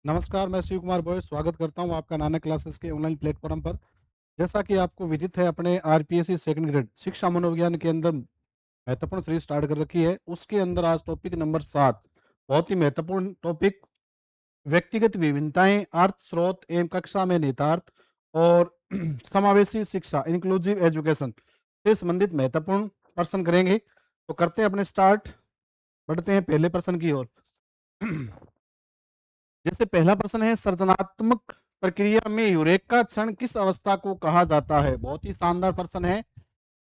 नमस्कार, मैं शिव कुमार बॉय स्वागत करता हूँ आपका नानक क्लासेस के ऑनलाइन प्लेटफ़ॉर्म पर। जैसा कि आपको विदित है अपने आरपीएससी सेकंड ग्रेड शिक्षा मनोविज्ञान के अंदर महत्वपूर्ण सीरीज़ स्टार्ट कर रखी है। उसके अंदर आज टॉपिक नंबर 7 बहुत ही महत्वपूर्ण टॉपिक व्यक्तिगत विभिन्नताएँ, अर्थ स्रोत एवं कक्षा में निहितार्थ और समावेशी शिक्षा इंक्लूसिव एजुकेशन से संबंधित महत्वपूर्ण प्रश्न करेंगे। तो करते हैं अपने स्टार्ट, बढ़ते हैं पहले प्रश्न की ओर। जैसे पहला प्रश्न है सृजनात्मक प्रक्रिया में यूरेका क्षण किस अवस्था को कहा जाता है? बहुत ही शानदार प्रश्न है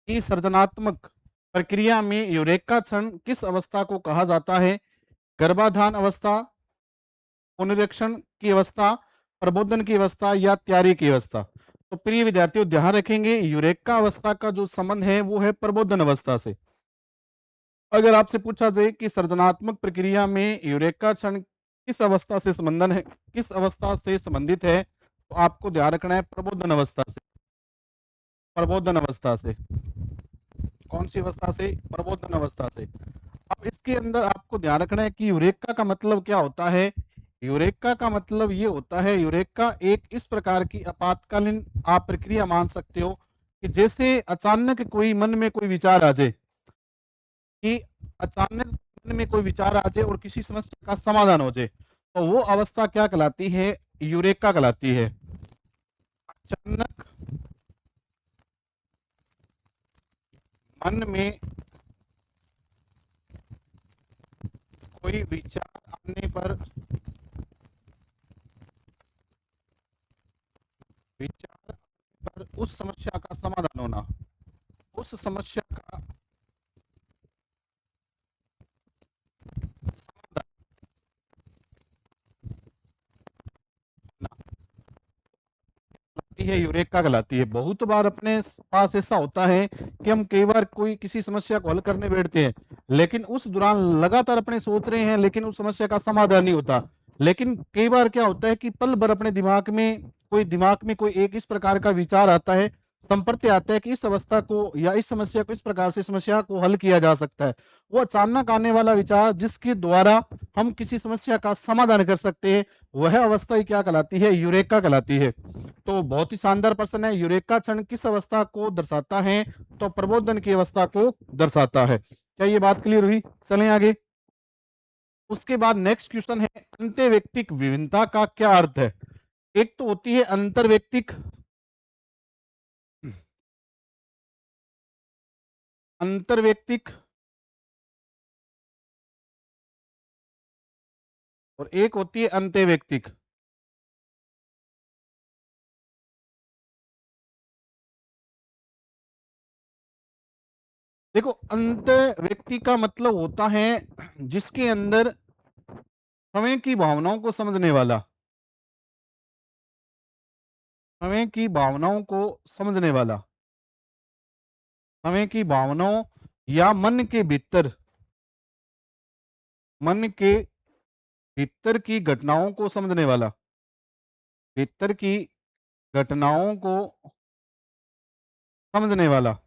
कि सृजनात्मक प्रक्रिया में यूरेका क्षण किस अवस्था को कहा जाता है? गर्भाधान अवस्था, पुनरीक्षण की अवस्था, प्रबोधन की अवस्था या तैयारी की अवस्था? तो प्रिय विद्यार्थियों ध्यान रखेंगे यूरेका अवस्था का जो संबंध है वो है प्रबोधन अवस्था से। अगर आपसे पूछा जाए कि सृजनात्मक प्रक्रिया में यूरेका क्षण किस अवस्था से संबंधन है, किस अवस्था से संबंधित है, तो आपको ध्यान रखना है प्रबोधन अवस्था से। प्रबोधन अवस्था से। कौन सी अवस्था से? प्रबोधन अवस्था से। अब इसके अंदर आपको ध्यान रखना है कि यूरेका का मतलब क्या होता है? यूरेका का मतलब ये होता है, यूरेका एक इस प्रकार की आपातकालीन आप प्रक्रिया मान सकते हो कि जैसे अचानक कोई मन में कोई विचार आ जाए, कि अचानक मन में कोई विचार आ जाए और किसी समस्या का समाधान हो जाए, तो वो अवस्था क्या कहलाती है? यूरेका कहलाती है। अचानक मन में कोई विचार आने पर उस समस्या का समाधान होना, उस समस्या का समाधान कहलाती है, यूरेका कहलाती है। बहुत बार अपने पास ऐसा होता है कि हम कई बार कोई किसी समस्या को हल करने बैठते हैं, लेकिन उस दौरान लगातार अपने सोच रहे हैं, लेकिन उस समस्या का समाधान नहीं होता। लेकिन कई बार क्या होता है कि पल भर अपने दिमाग में कोई एक इस प्रकार का विचार आता है, संप्रति आता है कि इस अवस्था को या इस समस्या को इस प्रकार से समस्या को हल किया जा सकता है। वो अचानक आने वाला विचार जिसके द्वारा हम किसी समस्या का समाधान कर सकते हैं, वह अवस्था ही क्या कहलाती है? यूरेका कहलाती है। तो बहुत ही शानदार प्रश्न है, यूरेका क्षण किस अवस्था को दर्शाता है? तो प्रबोधन की अवस्था को दर्शाता है। क्या ये बात क्लियर हुई? चलें आगे। उसके बाद नेक्स्ट क्वेश्चन है अंतर्वैयक्तिक विभिन्नता का क्या अर्थ है? एक तो होती है अंतर्वैयक्तिक, अंतर्वैयक्तिक और एक होती है अंतर्वैयक्तिक। देखो अंतर्वैयक्ति का मतलब होता है जिसके अंदर समय की भावनाओं को समझने वाला, समय की भावनाओं को समझने वाला, समय की भावनाओं या मन के भीतर की घटनाओं को समझने वाला, भीतर की घटनाओं को समझने वाला।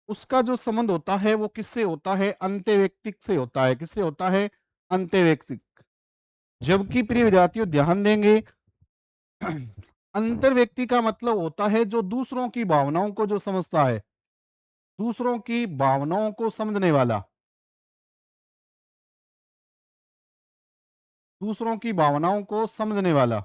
उसका जो संबंध होता है वो किससे होता है? अंतर्वैयक्तिक से होता है। किससे होता है? अंतर्वैयक्तिक। जबकि प्रिय विद्यार्थियों ध्यान देंगे अंतर्वैयक्ति का मतलब होता है जो दूसरों की भावनाओं को जो समझता है, दूसरों की भावनाओं को समझने वाला, दूसरों की भावनाओं को समझने वाला।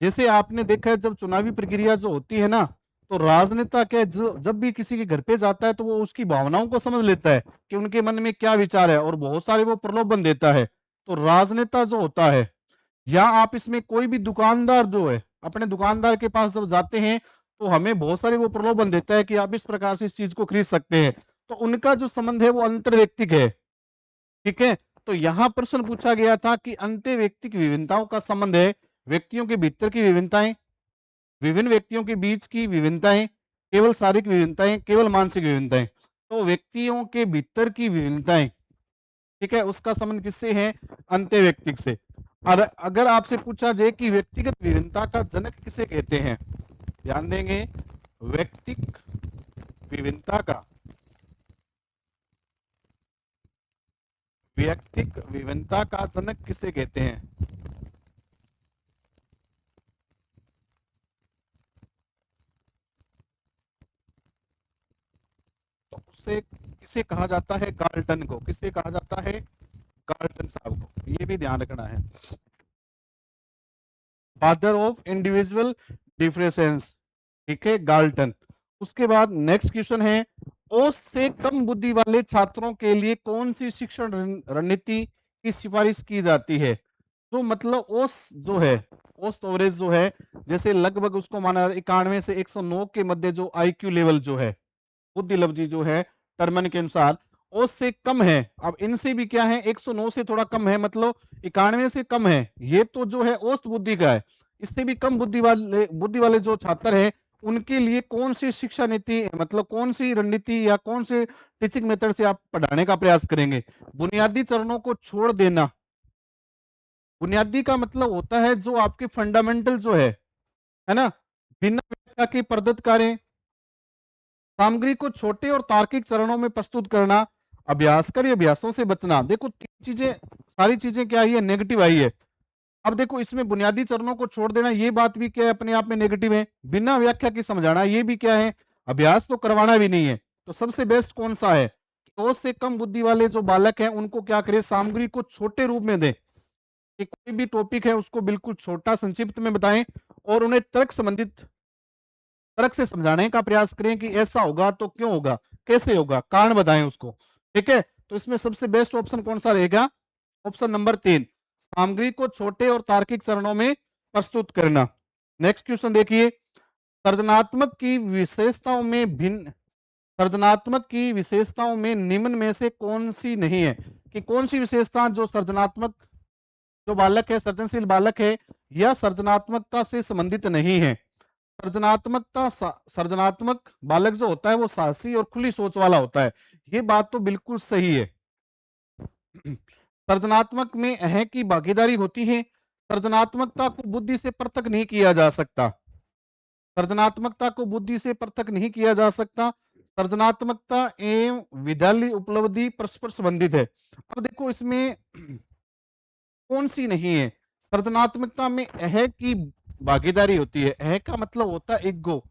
जैसे आपने देखा है जब चुनावी प्रक्रिया जो होती है ना, तो राजनेता क्या है, जब भी किसी के घर पे जाता है तो वो उसकी भावनाओं को समझ लेता है कि उनके मन में क्या विचार है और बहुत सारे वो प्रलोभन देता है। तो राजनेता जो होता है, या आप इसमें कोई भी दुकानदार जो है अपने दुकानदार के पास जब जाते हैं तो हमें बहुत सारे वो प्रलोभन देता है कि आप इस प्रकार से इस चीज को खरीद सकते हैं। तो उनका जो संबंध है वो अंतर्वैयक्तिक है। ठीक है, तो यहां प्रश्न पूछा गया था कि अंतर्वैयक्तिक विभिन्नताओं का संबंध है व्यक्तियों के भीतर की विभिन्नताएं, विभिन्न व्यक्तियों के बीच की विभिन्नताएं, केवल शारीरिक विभिन्नताएं, केवल मानसिक विभिन्नताएं। तो व्यक्तियों के भीतर की विभिन्नताएं, ठीक है, उसका संबंध किससे है? अंतर्वैयक्तिक से। और अगर आपसे पूछा जाए कि व्यक्तिगत विभिन्नता का जनक किसे कहते हैं, ध्यान देंगे, व्यक्तिक विभिन्नता का व्यक्तिक विभिन्नता का जनक किसे कहते हैं? तो उसे किसे कहा जाता है? गाल्टन को। किसे कहा जाता है? गाल्टन साहब को। ये भी ध्यान रखना है। फादर ऑफ इंडिविजुअल डिफरेंसेस, ठीक है, गाल्टन। उसके बाद नेक्स्ट क्वेश्चन है, औसत से कम बुद्धि वाले छात्रों के लिए कौन सी शिक्षण रणनीति की सिफारिश की जाती है? तो मतलब औसत जो है, औसत एवरेज जो है, जैसे लगभग उसको माना 91 से 109 के मध्य जो आईक्यू लेवल जो है, बुद्धि लब्धि जो है टर्मन के अनुसार, औसत से कम है। अब इनसे भी क्या है, 109 से थोड़ा कम है, मतलब 91 से कम है। ये तो जो है औसत बुद्धि का है। इससे भी कम बुद्धि वाले जो छात्र है, उनके लिए कौन सी शिक्षा नीति, मतलब कौन सी रणनीति या कौन से टीचिंग मेथड से आप पढ़ाने का प्रयास करेंगे? बुनियादी चरणों को छोड़ देना। बुनियादी का मतलब होता है जो आपके फंडामेंटल जो है ना, बिना व्याख्या के प्रदत्त करें, सामग्री को छोटे और तार्किक चरणों में प्रस्तुत करना, अभ्यास कर अभ्यासों से बचना। देखो तीन चीजें, सारी चीजें क्या आई है? नेगेटिव आई है। अब देखो इसमें बुनियादी चरणों को छोड़ देना, ये बात भी क्या है? अपने आप में नेगेटिव है। बिना व्याख्या की समझाना, ये भी क्या है? अभ्यास तो करवाना भी नहीं है। तो सबसे बेस्ट कौन सा है? औसत से कम बुद्धि वाले जो बालक हैं उनको क्या करें? सामग्री को छोटे रूप में दें, कि कोई भी टॉपिक है उसको बिल्कुल छोटा संक्षिप्त में बताएं और उन्हें तर्क से समझाने का प्रयास करें कि ऐसा होगा तो क्यों होगा, कैसे होगा, कारण बताएं उसको। ठीक है, तो इसमें सबसे बेस्ट ऑप्शन कौन सा रहेगा? ऑप्शन नंबर 3, सामग्री को छोटे और तार्किक चरणों में प्रस्तुत करना। नेक्स्ट क्वेश्चन देखिए, सर्जनात्मक की विशेषताओं में भिन्न सर्जनात्मक की विशेषताओं में निम्न में से कौन सी नहीं है? कि कौन सी विशेषता जो सर्जनात्मक जो बालक है, सर्जनशील बालक है, यह सर्जनात्मकता से संबंधित नहीं है? सर्जनात्मक बालक जो होता है वो साहसी और खुली सोच वाला होता है। ये बात तो बिल्कुल सही है। सर्जनात्मक में है की भागीदारी होती है। सर्जनात्मकता को बुद्धि से पृथक नहीं किया जा सकता। सर्जनात्मकता को बुद्धि से पृथक नहीं किया जा सकता। सर्जनात्मकता एवं विद्यालय उपलब्धि परस्पर संबंधित है। अब देखो इसमें कौन सी नहीं है? सर्जनात्मकता में है की भागीदारी होती है का मतलब होता है इग्गो।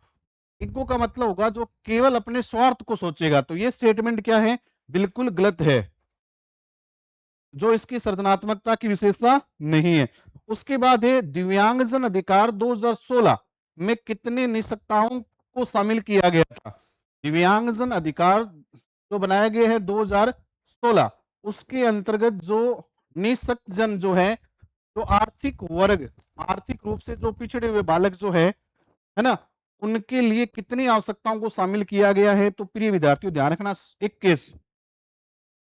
इग्गो का मतलब होगा जो केवल अपने स्वार्थ को सोचेगा। तो ये स्टेटमेंट क्या है? बिल्कुल गलत है, जो इसकी सर्जनात्मकता की विशेषता नहीं है। उसके बाद है दिव्यांगजन अधिकार 2016 में कितने निष्पक्षताओं को शामिल किया गया था? दिव्यांगजन अधिकार जो बनाया गया है 2016, उसके अंतर्गत जो निःशक्तजन जो है, जो आर्थिक वर्ग, आर्थिक रूप से जो पिछड़े हुए बालक जो है ना, उनके लिए कितनी आवश्यकताओं को शामिल किया गया है? तो प्रिय विद्यार्थियों ध्यान रखना, 21।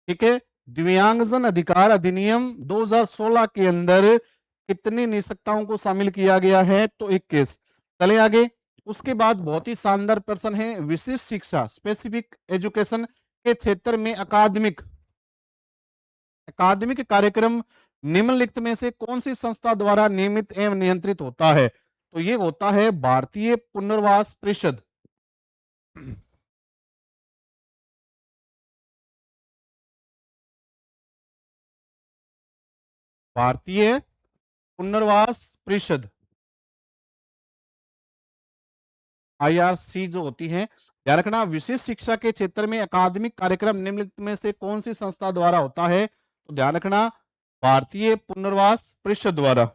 ठीक है, दिव्यांगजन अधिकार अधिनियम 2016 के अंदर कितनी निष्पक्षताओं को शामिल किया गया है? तो 21। चले आगे। उसके बाद बहुत ही शानदार प्रश्न है, विशिष्ट शिक्षा स्पेसिफिक एजुकेशन के क्षेत्र में अकादमिक कार्यक्रम निम्नलिखित में से कौन सी संस्था द्वारा नियमित एवं नियंत्रित होता है? तो ये होता है भारतीय पुनर्वास परिषद। भारतीय पुनर्वास परिषद, IRC जो होती है। ध्यान रखना, विशिष्ट शिक्षा के क्षेत्र में अकादमिक कार्यक्रम निम्नलिखित में से कौन सी संस्था द्वारा होता है? तो ध्यान रखना, भारतीय पुनर्वास परिषद द्वारा।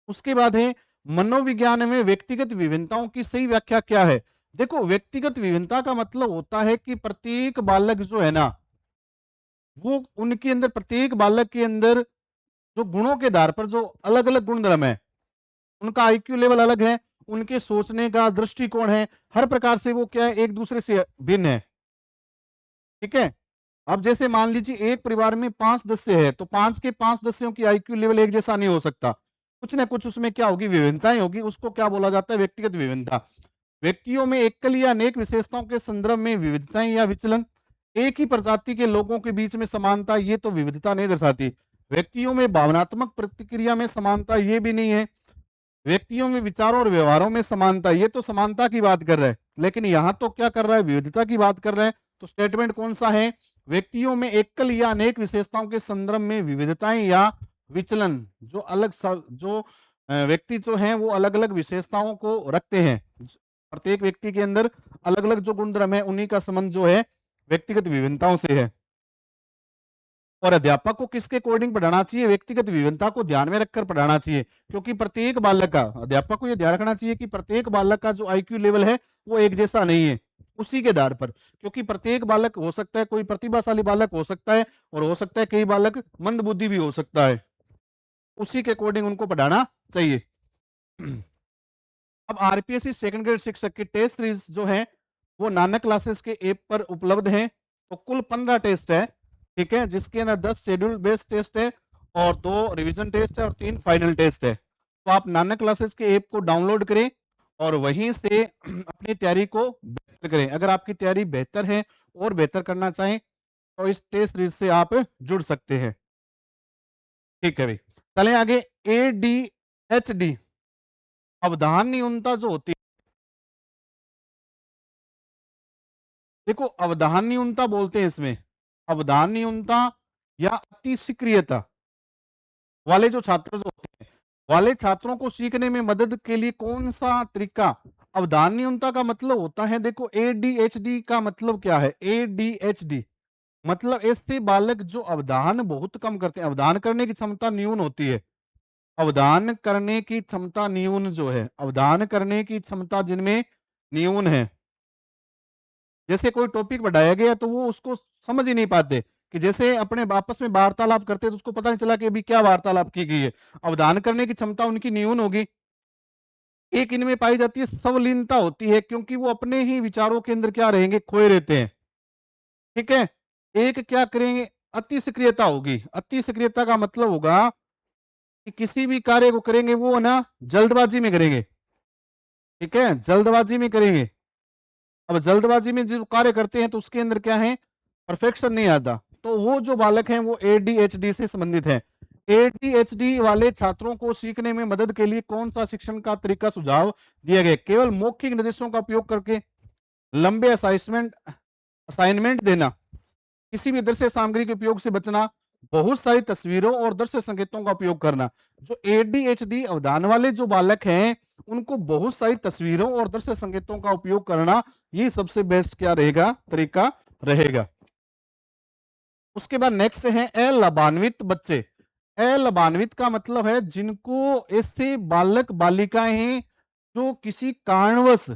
उसके बाद है मनोविज्ञान में व्यक्तिगत विभिन्नताओं की सही व्याख्या क्या है? देखो व्यक्तिगत विभिन्नता का मतलब होता है कि प्रत्येक बालक जो है ना, वो उनके अंदर, प्रत्येक बालक के अंदर जो गुणों के आधार पर जो अलग अलग गुण धर्म है, उनका आईक्यू लेवल अलग है, उनके सोचने का दृष्टिकोण है, हर प्रकार से वो क्या है? एक दूसरे से भिन्न है। ठीक है, अब जैसे मान लीजिए एक परिवार में 5 सदस्य है, तो 5 के 5 सदस्यों की आईक्यू लेवल एक जैसा नहीं हो सकता। कुछ ना कुछ उसमें क्या होगी? विभिन्नताएं होगी। उसको क्या बोला जाता है? व्यक्तिगत विभिन्नता। व्यक्तियों में एकल या अनेक विशेषताओं के संदर्भ में विविधताएं या विचलन, एक ही प्रजाति के लोगों के बीच में समानता, ये तो विविधता नहीं दर्शाती। व्यक्तियों में भावनात्मक प्रतिक्रिया में समानता, ये भी नहीं है। व्यक्तियों में विचारों और व्यवहारों में समानता, ये तो समानता की बात कर रहा है, लेकिन यहां तो क्या कर रहा है, विविधता की बात कर रहा है। तो स्टेटमेंट कौन सा है, व्यक्तियों में एकल या अनेक विशेषताओं के संदर्भ में विविधताएं या विचलन, जो जो व्यक्ति जो हैं वो अलग अलग विशेषताओं को रखते हैं, प्रत्येक व्यक्ति के अंदर अलग अलग जो गुणधर्म है उन्हीं का संबंध जो है व्यक्तिगत विभिन्नताओं से है। और अध्यापक को किसके अकॉर्डिंग पढ़ाना चाहिए, व्यक्तिगत विभिन्नता को ध्यान में रखकर पढ़ाना चाहिए, क्योंकि प्रत्येक बालक का, अध्यापक को यह ध्यान रखना चाहिए कि प्रत्येक बालक का जो आईक्यू लेवल है वो एक जैसा नहीं है, उसी के आधार पर, क्योंकि प्रत्येक बालक हो सकता है, कोई प्रतिभाशाली बालक हो सकता है और हो सकता है कई बालक मंद बुद्धि भी हो सकता है, उसी के अकॉर्डिंग उनको पढ़ाना चाहिए। अब आरपीएससी सेकंड ग्रेड शिक्षक की टेस्ट सीरीज जो है वो नानक क्लासेस के ऐप पर उपलब्ध है। तो कुल 15 टेस्ट है, ठीक है, जिसके अंदर 10 शेड्यूल बेस्ड टेस्ट है और 2 रिवीजन टेस्ट है और 3 फाइनल टेस्ट है। तो आप नानक क्लासेस के ऐप को डाउनलोड करें और वहीं से अपनी तैयारी को बेहतर करें। अगर आपकी तैयारी बेहतर है और बेहतर करना चाहें तो इस टेस्ट सीरीज से आप जुड़ सकते हैं। ठीक है भाई, चलें आगे। एडीएचडी अवधान न्यूनता जो होती है, देखो अवधान न्यूनता बोलते हैं इसमें, अवधान न्यूनता या अति सक्रियता वाले जो छात्र जो होते हैं, वाले छात्रों को सीखने में मदद के लिए कौन सा तरीका, अवधान न्यूनता का मतलब होता है, देखो एडीएचडी का मतलब क्या है, एडीएचडी मतलब ऐसे बालक जो अवधान बहुत कम करते हैं, अवधान करने की क्षमता न्यून होती है, अवधान करने की क्षमता न्यून जो है, अवधान करने की क्षमता जिनमें न्यून है, जैसे कोई टॉपिक बढ़ाया गया तो वो उसको समझ ही नहीं पाते, कि जैसे अपने आपस में वार्तालाप करते तो उसको पता नहीं चला कि अभी क्या वार्तालाप की गई है, अवधान करने की क्षमता उनकी न्यून होगी। एक इनमें पाई जाती है संवलीनता होती है, क्योंकि वो अपने ही विचारों के अंदर क्या रहेंगे, खोए रहते हैं, ठीक है। एक क्या करेंगे, अति सक्रियता होगी, अति सक्रियता का मतलब होगा कि किसी भी कार्य को करेंगे वो ना जल्दबाजी में करेंगे, ठीक है, जल्दबाजी में करेंगे। अब जल्दबाजी में जो कार्य करते हैं तो उसके अंदर क्या है, परफेक्शन नहीं आता, तो वो जो बालक हैं वो एडीएचडी से संबंधित है। एडीएचडी वाले छात्रों को सीखने में मदद के लिए कौन सा शिक्षण का तरीका सुझाव दिया गया, केवल मौखिक निर्देशों का उपयोग करके, लंबे असाइनमेंट असाइनमेंट देना, किसी भी दृश्य सामग्री के उपयोग से बचना, बहुत सारी तस्वीरों और दृश्य संकेतों का उपयोग करना। जो एडीएचडी अवधान वाले जो बालक हैं उनको बहुत सारी तस्वीरों और दृश्य संकेतों का उपयोग करना, ये सबसे बेस्ट क्या रहेगा, तरीका रहेगा। उसके बाद नेक्स्ट है अलाभान्वित बच्चे। अलाभान्वित का मतलब है जिनको ऐसे बालक बालिकाएं हैं जो किसी कारणवश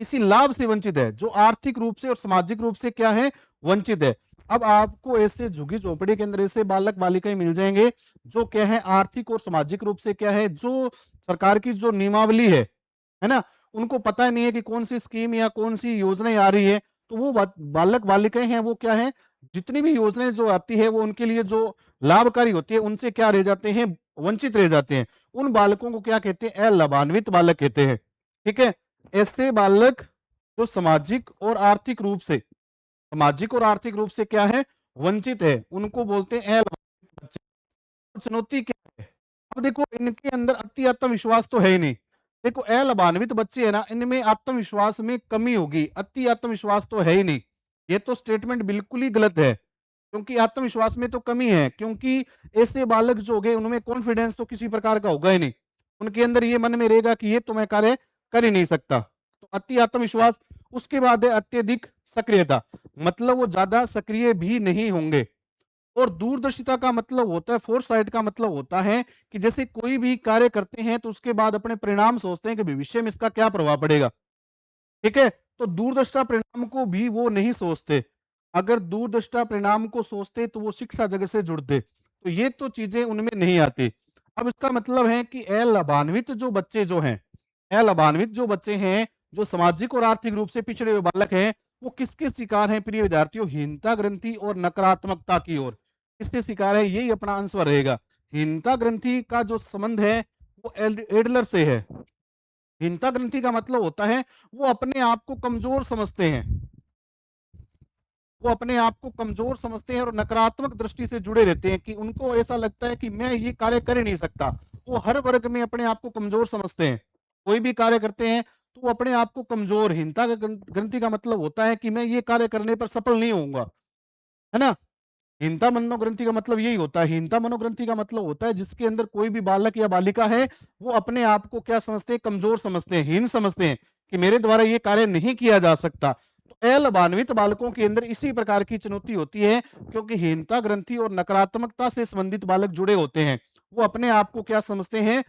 किसी लाभ से वंचित है, जो आर्थिक रूप से और सामाजिक रूप से क्या है, वंचित है। अब आपको ऐसे झुग्गी झोपड़ी के अंदर ऐसे बालक बालिकाएं मिल जाएंगे जो क्या है, आर्थिक और सामाजिक रूप से क्या है, जो सरकार की जो नियमावली है ना, उनको पता नहीं है कि कौन सी स्कीम या कौन सी योजनाएं आ रही है, तो वो बालक बालिकाएं हैं वो क्या है, जितनी भी योजनाएं जो आती है वो उनके लिए जो लाभकारी होती है उनसे क्या रह जाते हैं, वंचित रह जाते हैं। उन बालकों को क्या कहते हैं, अलाभान्वित बालक कहते हैं, ठीक है। ऐसे बालक जो सामाजिक और आर्थिक रूप से क्या है, वंचित है, उनको बोलते हैं अलाभान्वित बच्चे। तो चुनौती क्या है, अब देखो इनके अंदर अति आत्मविश्वास तो है ही नहीं, देखो अलाभान्वित बच्चे है ना, इनमें आत्मविश्वास में कमी होगी, अति आत्मविश्वास तो है ही नहीं, ये तो स्टेटमेंट बिल्कुल ही गलत है, क्योंकि आत्मविश्वास में तो कमी है, क्योंकि ऐसे बालक जो हो गए उनमें कॉन्फिडेंस तो किसी प्रकार का होगा ही नहीं, उनके अंदर ये मन में रहेगा कि ये तो मैं कार्य कर ही नहीं सकता, तो अति आत्मविश्वास। उसके बाद है अत्यधिक सक्रियता, मतलब वो ज्यादा सक्रिय भी नहीं होंगे। और दूरदर्शिता का मतलब होता है, फोरसाइट का मतलब होता है कि जैसे कोई भी कार्य करते हैं तो उसके बाद अपने परिणाम सोचते हैं कि भविष्य में इसका क्या प्रभाव पड़ेगा, ठीक है। तो दूरदृष्टा परिणाम को भी वो नहीं सोचते, अगर दूरदृष्टा परिणाम को सोचते तो वो शिक्षा जगत से जुड़ते, तो ये तो चीजें उनमें नहीं आती। अब इसका मतलब है कि अलाभान्वित जो बच्चे जो हैं, अलाभान्वित जो बच्चे हैं, जो सामाजिक और आर्थिक रूप से पिछड़े हुए बालक हैं, वो किसके शिकार हैं प्रिय विद्यार्थियों, हीनता ग्रंथि और नकारात्मकता की ओर, किससे शिकार है, यही अपना आंसर रहेगा। हीनता ग्रंथि का जो संबंध है वो एडलर से है। हीनता ग्रंथि का मतलब होता है वो अपने आप को कमजोर समझते हैं, वो अपने आप को कमजोर समझते हैं और नकारात्मक दृष्टि से जुड़े रहते हैं कि उनको ऐसा लगता है कि मैं ये कार्य कर ही नहीं सकता। वो हर वर्ग में अपने आप को कमजोर समझते हैं। कोई भी कार्य करते हैं तो वो अपने आप को कमजोर, हीनता का ग्रंथि का मतलब होता है कि मैं ये कार्य करने पर सफल नहीं होऊंगा, है ना। हीनता मनोग्रंथि का मतलब यही होता है। हीनता मनोग्रंथि का मतलब होता है जिसके अंदर कोई भी बालक या बालिका है, वो अपने आप को क्या समझते हैं, कमजोर समझते हैं, हीन समझते हैं कि मेरे द्वारा ये कार्य नहीं किया जा सकता। तो अलाभान्वित बालकों के अंदर इसी प्रकार की चुनौती होती है, क्योंकि हीनता ग्रंथि और नकारात्मकता से संबंधित बालक जुड़े होते हैं। वो अपने आप को क्या समझते हैं,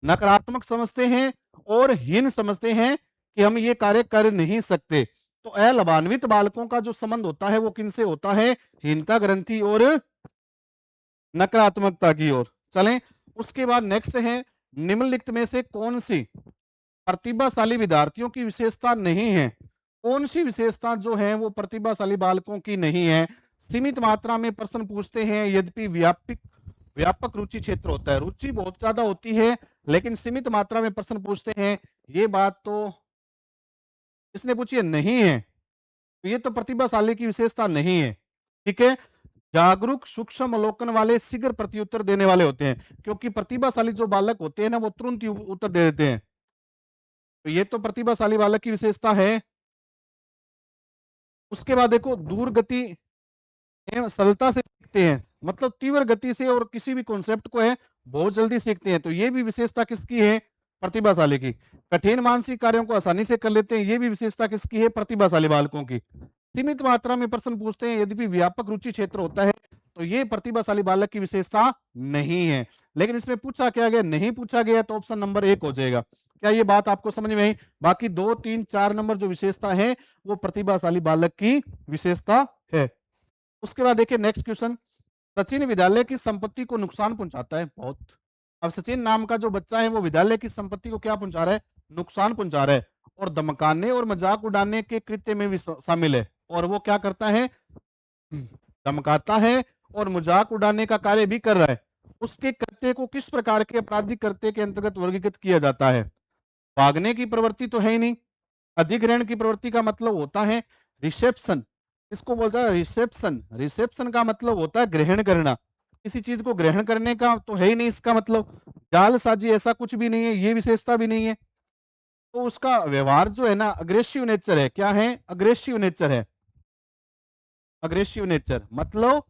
नकारात्मक समझते हैं और हीन समझते हैं कि हम ये कार्य कर नहीं सकते। तो अलाभान्वित बालकों का जो संबंध होता है वो किनसे होता है, हीनता ग्रंथि और नकारात्मकता की ओर। चलें, उसके बाद नेक्स्ट है, निम्नलिखित में से कौन सी प्रतिभाशाली विद्यार्थियों की विशेषता नहीं है। कौन सी विशेषता जो है वो प्रतिभाशाली बालकों की नहीं है। सीमित मात्रा में प्रश्न पूछते हैं, यद्यपि व्यापक व्यापक रुचि क्षेत्र होता है। रुचि बहुत ज्यादा होती है लेकिन सीमित मात्रा में प्रश्न पूछते हैं, ये बात तो इसने पूछी है, नहीं है। तो ये तो प्रतिभाशाली की विशेषता नहीं है। ठीक है, जागरूक सूक्ष्म अवलोकन वाले शीघ्र प्रत्युत्तर देने वाले होते हैं, क्योंकि प्रतिभाशाली जो बालक होते हैं ना वो तुरंत ही उत्तर दे देते हैं। तो ये तो प्रतिभाशाली बालक की विशेषता है। उसके बाद देखो, दूर गति एवं सरलता से सीखते हैं, मतलब तीव्र गति से और किसी भी कॉन्सेप्ट को है बहुत जल्दी सीखते हैं। तो ये भी विशेषता किसकी है, प्रतिभाशाली की। कठिन मानसिक कार्यों को आसानी से कर लेते हैं, ये भी विशेषता किसकी है, प्रतिभाशाली बालकों की। सीमित मात्रा में प्रश्न पूछते हैं, यदि व्यापक रुचि क्षेत्र होता है, तो ये प्रतिभाशाली बालक की विशेषता नहीं है। लेकिन इसमें पूछा क्या गया, नहीं पूछा गया, तो ऑप्शन नंबर 1 हो जाएगा। क्या ये बात आपको समझ में आई? बाकी 2, 3, 4 नंबर जो विशेषता है वो प्रतिभाशाली बालक की विशेषता है। उसके बाद देखिए नेक्स्ट क्वेश्चन, सचिन विद्यालय की संपत्ति को नुकसान पहुंचाता है बहुत। अब सचिन नाम का जो बच्चा है वो विद्यालय की संपत्ति को क्या पहुंचा रहा है, नुकसान पहुंचा रहा है, और धमकाने और मजाक उड़ाने के कृत्य में भी शामिल है। और वो क्या करता है, धमकाता है और मजाक उड़ाने का कार्य भी कर रहा है। उसके कृत्य को किस प्रकार के आपराधिक कृत्य के अंतर्गत वर्गीकृत किया जाता है। भागने की प्रवृत्ति तो है ही नहीं। अधिग्रहण की प्रवृत्ति का मतलब होता है रिसेप्शन, इसको बोलता है रिसेप्शन। रिसेप्शन का मतलब होता है ग्रहण करना, किसी चीज को ग्रहण करने का तो है ही नहीं इसका मतलब। जालसाजी ऐसा कुछ भी नहीं है, ये विशेषता भी नहीं है। तो उसका व्यवहार जो है ना अग्रेसिव नेचर है। क्या है, अग्रेसिव नेचर है। अग्रेसिव नेचर मतलब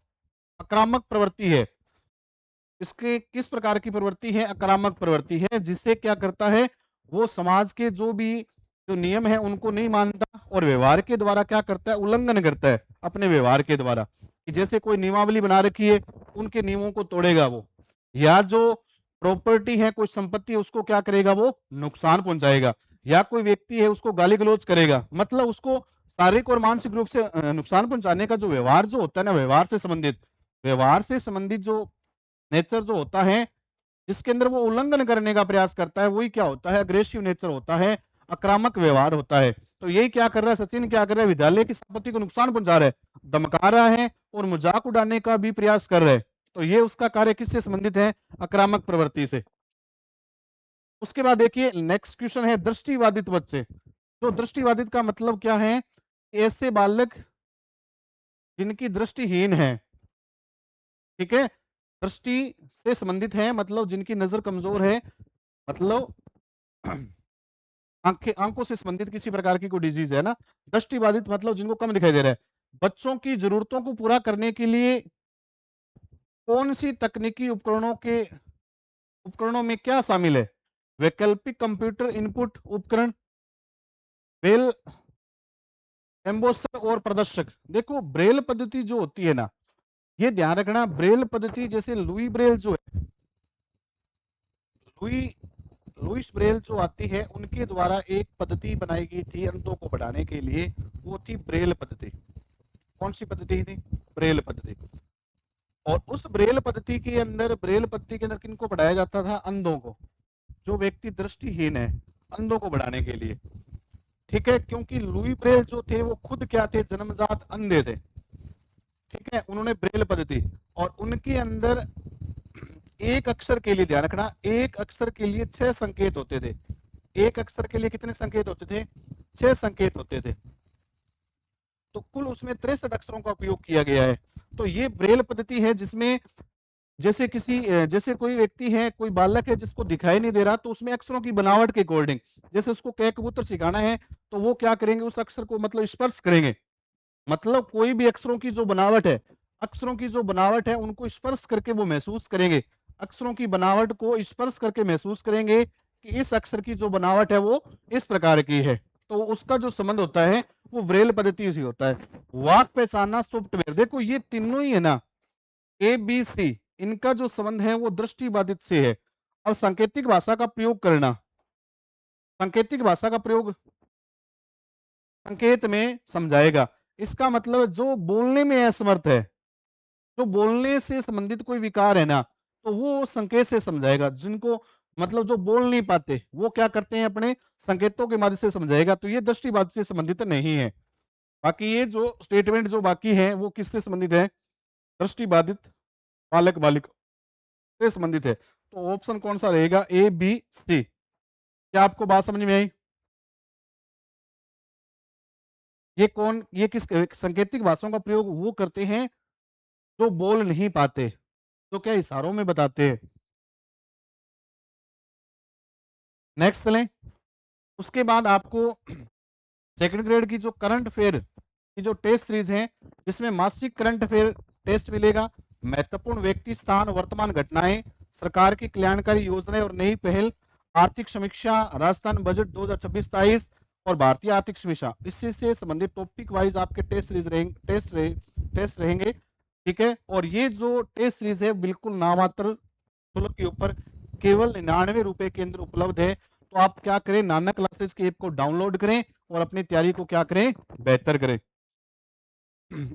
आक्रामक प्रवृत्ति है। इसके किस प्रकार की प्रवृत्ति है, आक्रामक प्रवृत्ति है, जिससे क्या करता है, वो समाज के जो भी जो नियम है उनको नहीं मानता और व्यवहार के द्वारा क्या करता है, उल्लंघन करता है अपने व्यवहार के द्वारा। कि जैसे कोई नियमावली बना रखी है, उनके नियमों को तोड़ेगा वो, या जो प्रॉपर्टी है, कोई संपत्ति है, उसको क्या करेगा, वो नुकसान पहुंचाएगा, या कोई व्यक्ति है उसको गाली गलौज करेगा, मतलब उसको शारीरिक और मानसिक रूप से नुकसान पहुंचाने का जो व्यवहार जो होता है ना, व्यवहार से संबंधित जो नेचर जो होता है, जिसके अंदर वो उल्लंघन करने का प्रयास करता है, वही क्या होता है, अग्रेसिव नेचर होता है, आक्रामक व्यवहार होता है। तो यही क्या कर रहा है सचिन, क्या कर रहा है, विद्यालय की संपत्ति को नुकसान पहुंचा रहा है, धमका रहा है और मजाक उड़ाने का भी प्रयास कर रहा है। तो ये उसका कार्य किससे संबंधित है, आक्रामक प्रवृत्ति से। उसके बाद देखिए नेक्स्ट क्वेश्चन है, दृष्टिबाधित बच्चे। तो दृष्टिबाधित का मतलब क्या है, ऐसे बालक जिनकी दृष्टिहीन है। ठीक है, दृष्टि से संबंधित है, मतलब जिनकी नजर कमजोर है, मतलब आंखों से संबंधित किसी प्रकार की कोई डिजीज है ना। दृष्टिबाधित मतलब जिनको कम दिखाई दे रहा है। बच्चों की जरूरतों को पूरा करने के लिए कौन सी तकनीकी उपकरणों में क्या शामिल है, वैकल्पिक कंप्यूटर इनपुट उपकरण, ब्रेल एम्बोसर और प्रदर्शक। देखो ब्रेल पद्धति जो होती है ना, ये ध्यान रखना, ब्रेल पद्धति जैसे लुई ब्रेल जो है, लुईस ब्रेल जो आती है, उनके द्वारा एक पद्धति बनाई गई थी अंतों को बढ़ाने के लिए, वो थी ब्रेल पद्धति। कौन सी पद्धति थी, ब्रेल पद्धति। और उस ब्रेल पद्धति के अंदर किनको बढ़ाया जाता था, अंधों को, जो व्यक्ति दृष्टिहीन है, अंधों को बढ़ाने के लिए। ठीक है, क्योंकि लुई ब्रेल जो थे वो खुद क्या थे, जन्मजात अंधे थे। ठीक है, उन्होंने ब्रेल पद्धति, और उनके अंदर एक अक्षर के लिए, ध्यान रखना, एक अक्षर के लिए 6 संकेत होते थे। एक अक्षर के लिए कितने संकेत होते थे, 6 संकेत होते थे। तो कुल उसमें 63 अक्षरों का उपयोग किया गया है। तो ये ब्रेल पद्धति है जिसमें जैसे कोई व्यक्ति है, कोई बालक है जिसको दिखाई नहीं दे रहा, तो उसमें अक्षरों की बनावट के अकॉर्डिंग, जैसे उसको क कबूतर सिखाना है तो वो क्या करेंगे, उस अक्षर को मतलब स्पर्श करेंगे। मतलब कोई भी अक्षरों की जो बनावट है उनको स्पर्श करके वो महसूस करेंगे। अक्षरों की बनावट को स्पर्श करके महसूस करेंगे कि इस अक्षर की जो बनावट है वो इस प्रकार की है। तो उसका जो संबंध होता है वो ब्रेल पद्धति से होता है। वाक पहचानना सॉफ्टवेयर, देखो ये तीनों ही है ना, ए बी सी, इनका जो संबंध है वो दृष्टिबाधित से है। अब सांकेतिक भाषा का प्रयोग करना, सांकेतिक भाषा का प्रयोग संकेत में समझाएगा। इसका मतलब जो बोलने में असमर्थ है, जो बोलने से संबंधित कोई विकार है ना, तो वो संकेत से समझाएगा। जिनको मतलब जो बोल नहीं पाते वो क्या करते हैं, अपने संकेतों के माध्यम से समझाएगा। तो ये दृष्टिबाधित से संबंधित नहीं है। बाकी ये जो स्टेटमेंट जो बाकी है वो किससे संबंधित है, दृष्टिबाधित बालक बालिका से संबंधित है। तो ऑप्शन कौन सा रहेगा, ए बी सी। क्या आपको बात समझ में आई? ये किस सांकेतिक भाषाओं का प्रयोग वो करते हैं जो बोल नहीं पाते, तो क्या इशारों में बताते हैं। नेक्स्ट चलें। उसके बाद आपको सेकंड ग्रेड की जो करंट अफेयर की जो टेस्ट सीरीज है, जिसमें मासिक करंट अफेयर टेस्ट मिलेगा, महत्वपूर्ण व्यक्ति स्थान वर्तमान घटनाएं, सरकार की कल्याणकारी योजनाएं और नई पहल, आर्थिक समीक्षा, राजस्थान बजट 2026-23 और भारतीय आर्थिक समीक्षा, इससे से संबंधित टॉपिक वाइज आपके टेस्ट सीरीज रहेंगे, टेस्ट रहेंगे। ठीक है, और ये जो टेस्ट सीरीज है बिल्कुल नामात्र शुल्क के ऊपर केवल 99 रुपए के अंदर उपलब्ध है। तो आप क्या करें, नाना क्लासेस की ऐप को डाउनलोड करें और अपनी तैयारी को क्या करें, बेहतर करें।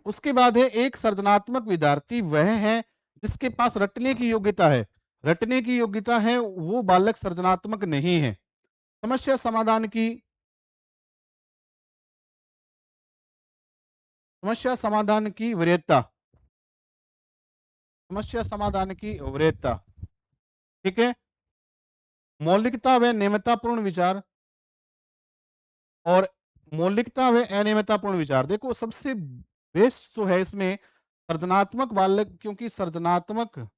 उसके बाद है, एक सृजनात्मक विद्यार्थी वह है जिसके पास रटने की योग्यता है। रटने की योग्यता है, वो बालक सृजनात्मक नहीं है। समस्या समाधान की समस्या समाधान की वरीयता, समस्या समाधान की वरीयता। ठीक है, मौलिकता व नियमिततापूर्ण विचार और मौलिकता व अनियमिततापूर्ण विचार। देखो सबसे बेस्ट जो है इसमें सृजनात्मक बालक, क्योंकि सर्जनात्मक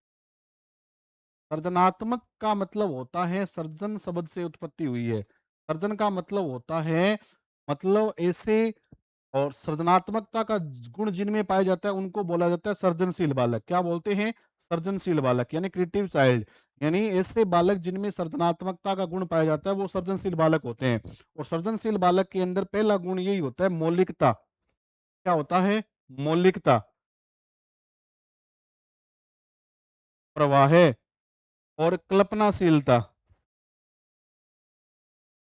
का मतलब होता है, सर्जन शब्द से उत्पत्ति हुई है। सर्जन का मतलब होता है, मतलब ऐसे, और सृजनात्मकता का गुण जिनमें पाया जाता है उनको बोला जाता है सर्जनशील बालक। क्या बोलते हैं, सर्जनशील बालक, यानी क्रिएटिव चाइल्ड। यानी ऐसे बालक जिनमें सृजनात्मकता का गुण पाया जाता है वो सर्जनशील बालक होते हैं। और सर्जनशील बालक के अंदर पहला गुण यही होता है, मौलिकता। क्या होता है, मौलिकता, प्रवाह और कल्पनाशीलता,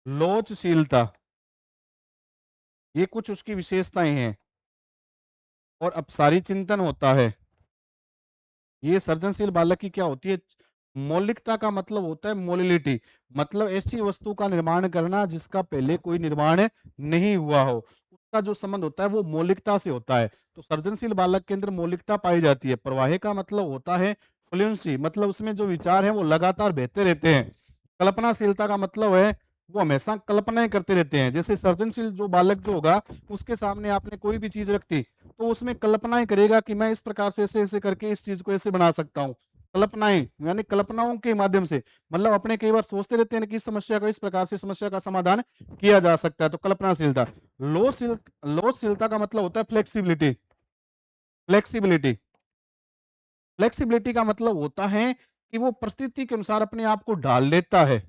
लोचशीलता, ये कुछ उसकी विशेषताएं हैं। और अपसारी चिंतन होता है। ये सृजनशील बालक की क्या होती है, मौलिकता का मतलब होता है मोलिलिटी, मतलब ऐसी वस्तु का निर्माण करना जिसका पहले कोई निर्माण नहीं हुआ हो, उसका जो संबंध होता है वो मौलिकता से होता है। तो सृजनशील बालक के अंदर मौलिकता पाई जाती है। प्रवाह का मतलब होता है फ्लुएंसी, मतलब उसमें जो विचार है वो लगातार बहते रहते हैं। कल्पनाशीलता का मतलब है वो हमेशा कल्पनाएं करते रहते हैं। जैसे सृजनशील जो बालक जो होगा, उसके सामने आपने कोई भी चीज रखती तो उसमें कल्पनाएं करेगा कि मैं इस प्रकार से ऐसे ऐसे करके इस चीज को ऐसे बना सकता हूँ। कल्पनाएं यानी कल्पनाओं के माध्यम से, मतलब अपने कई बार सोचते रहते हैं कि इस समस्या को इस प्रकार से समस्या का समाधान किया जा सकता है। तो कल्पनाशीलता। लोचशीलता का मतलब होता है फ्लेक्सिबिलिटी। फ्लेक्सिबिलिटी फ्लेक्सिबिलिटी का मतलब होता है कि वो परिस्थिति के अनुसार अपने आप को ढाल लेता है।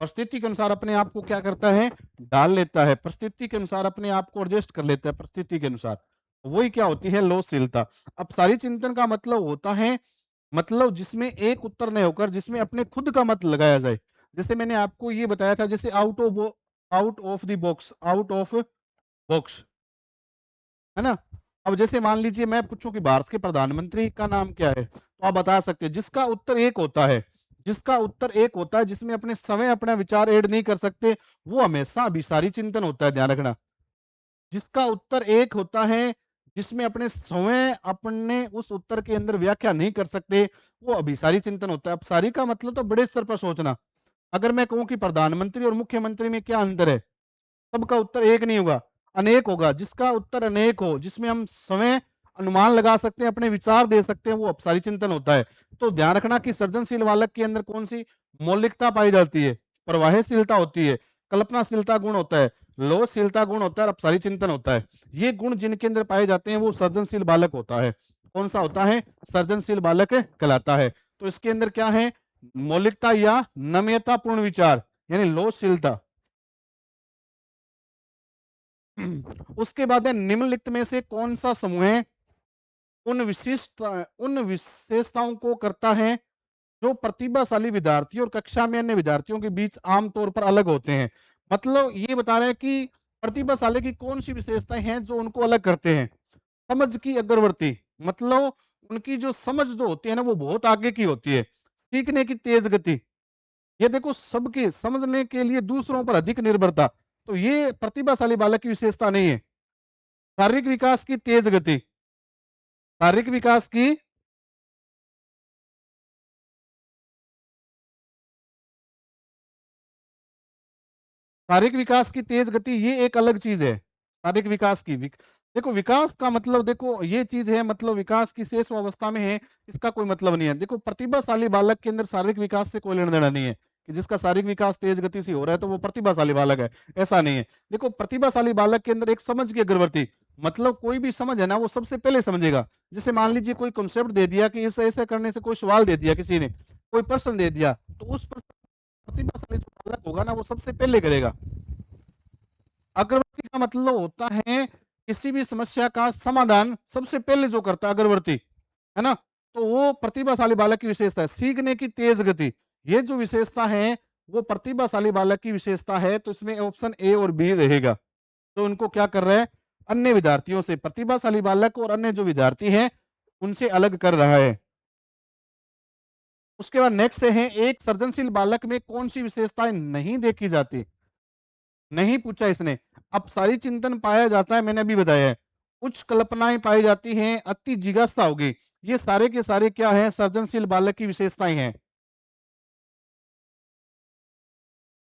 परिस्थिति के अनुसार अपने आप को क्या करता है, डाल लेता है। परिस्थिति के अनुसार अपने आप को एडजस्ट कर लेता है, परिस्थिति के अनुसार। वही क्या होती है, लोचशीलता। अब सारी चिंतन का मतलब होता है, मतलब जिसमें एक उत्तर नहीं होकर जिसमें अपने खुद का मत लगाया जाए। जैसे मैंने आपको ये बताया था, जैसे आउट ऑफ बॉक्स, है ना। अब जैसे मान लीजिए मैं पूछूं कि भारत के प्रधानमंत्री का नाम क्या है, तो आप बता सकते हैं। जिसका उत्तर एक होता है, जिसमें अपने समय अपना विचार ऐड नहीं कर सकते, वो हमेशा अभिसारी चिंतन होता है, ध्यान रखना। जिसका उत्तर एक होता है, जिसमें अपने स्वयं अपने उस उत्तर के अंदर व्याख्या नहीं कर सकते, वो अभिसारी चिंतन होता है। अपसारी का मतलब तो बड़े स्तर पर सोचना। अगर मैं कहूं कि प्रधानमंत्री और मुख्यमंत्री में क्या अंतर है, सबका उत्तर एक नहीं होगा। अनेक होगा, जिसका उत्तर अनेक हो, जिसमें हम समय अनुमान लगा सकते हैं, अपने विचार दे सकते हैं, वो अपसारी चिंतन होता है। तो ध्यान रखना कि सृजनशील बालक के अंदर कौन सी मौलिकता पाई जाती है, प्रवाहशीलता होती है, कल्पनाशीलता गुण होता है, लोचशीलता गुण होता है और अपसारी चिंतन होता है। ये गुण जिनके अंदर पाए जाते हैं वो सृजनशील बालक होता है। कौन सा होता है? सृजनशील बालक कहलाता है। तो इसके अंदर क्या है? मौलिकता या नम्यतापूर्ण विचार यानी लोचशीलता। उसके बाद है निम्नलिखित में से कौन सा समूह है उन विशेषताओं को करता है जो प्रतिभाशाली विद्यार्थी और कक्षा में अन्य विद्यार्थियों के बीच आमतौर पर अलग होते हैं। मतलब ये बता रहे हैं कि प्रतिभाशाली की कौन सी विशेषताएं हैं जो उनको अलग करते हैं। समझ की अग्रवर्ती, मतलब उनकी जो समझ जो होती है ना वो बहुत आगे की होती है। सीखने की तेज गति, ये देखो सबके समझने के लिए दूसरों पर अधिक निर्भरता, तो ये प्रतिभाशाली बालक की विशेषता नहीं है। शारीरिक विकास की तेज गति, शारीरिक विकास की शारीरिक विकास की तेज गति ये एक अलग चीज है। शारीरिक विकास की देखो विकास का मतलब देखो ये चीज है, मतलब विकास की शेष अवस्था में है, इसका कोई मतलब नहीं है। देखो प्रतिभाशाली बालक के अंदर शारीरिक विकास से कोई लेना देना नहीं है कि जिसका शारीरिक विकास तेज गति से हो रहा है तो वो प्रतिभाशाली बालक है, ऐसा नहीं है। देखो प्रतिभाशाली बालक के अंदर एक समझ की अग्रवर्ती, मतलब कोई भी समझ है ना वो सबसे पहले समझेगा। जैसे मान लीजिए कोई कॉन्सेप्ट दे दिया कि इसे ऐसे करने से, कोई सवाल दे दिया किसी ने, कोई प्रश्न दे दिया, तो उस प्रश्न प्रतिभाशाली जो बालक होगा ना वो सबसे पहले करेगा। अग्रवर्ती का मतलब होता है किसी भी समस्या का समाधान सबसे पहले जो करता है अग्रवर्ती, है ना, तो वो प्रतिभाशाली बालक की विशेषता है। सीखने की तेज गति, ये जो विशेषता है वो प्रतिभाशाली बालक की विशेषता है। तो इसमें ऑप्शन ए और बी रहेगा। तो उनको क्या कर रहा है? अन्य विद्यार्थियों से, प्रतिभाशाली बालक और अन्य जो विद्यार्थी हैं उनसे अलग कर रहा है। उसके बाद नेक्स्ट से है एक सृजनशील बालक में कौन सी विशेषताएं नहीं देखी जाती। नहीं पूछा इसने। अपसारी चिंतन पाया जाता है, मैंने अभी बताया है। उच्च कल्पनाएं पाई जाती हैं, अति जिज्ञासा होगी, ये सारे के सारे क्या है? सृजनशील बालक की विशेषताएं हैं।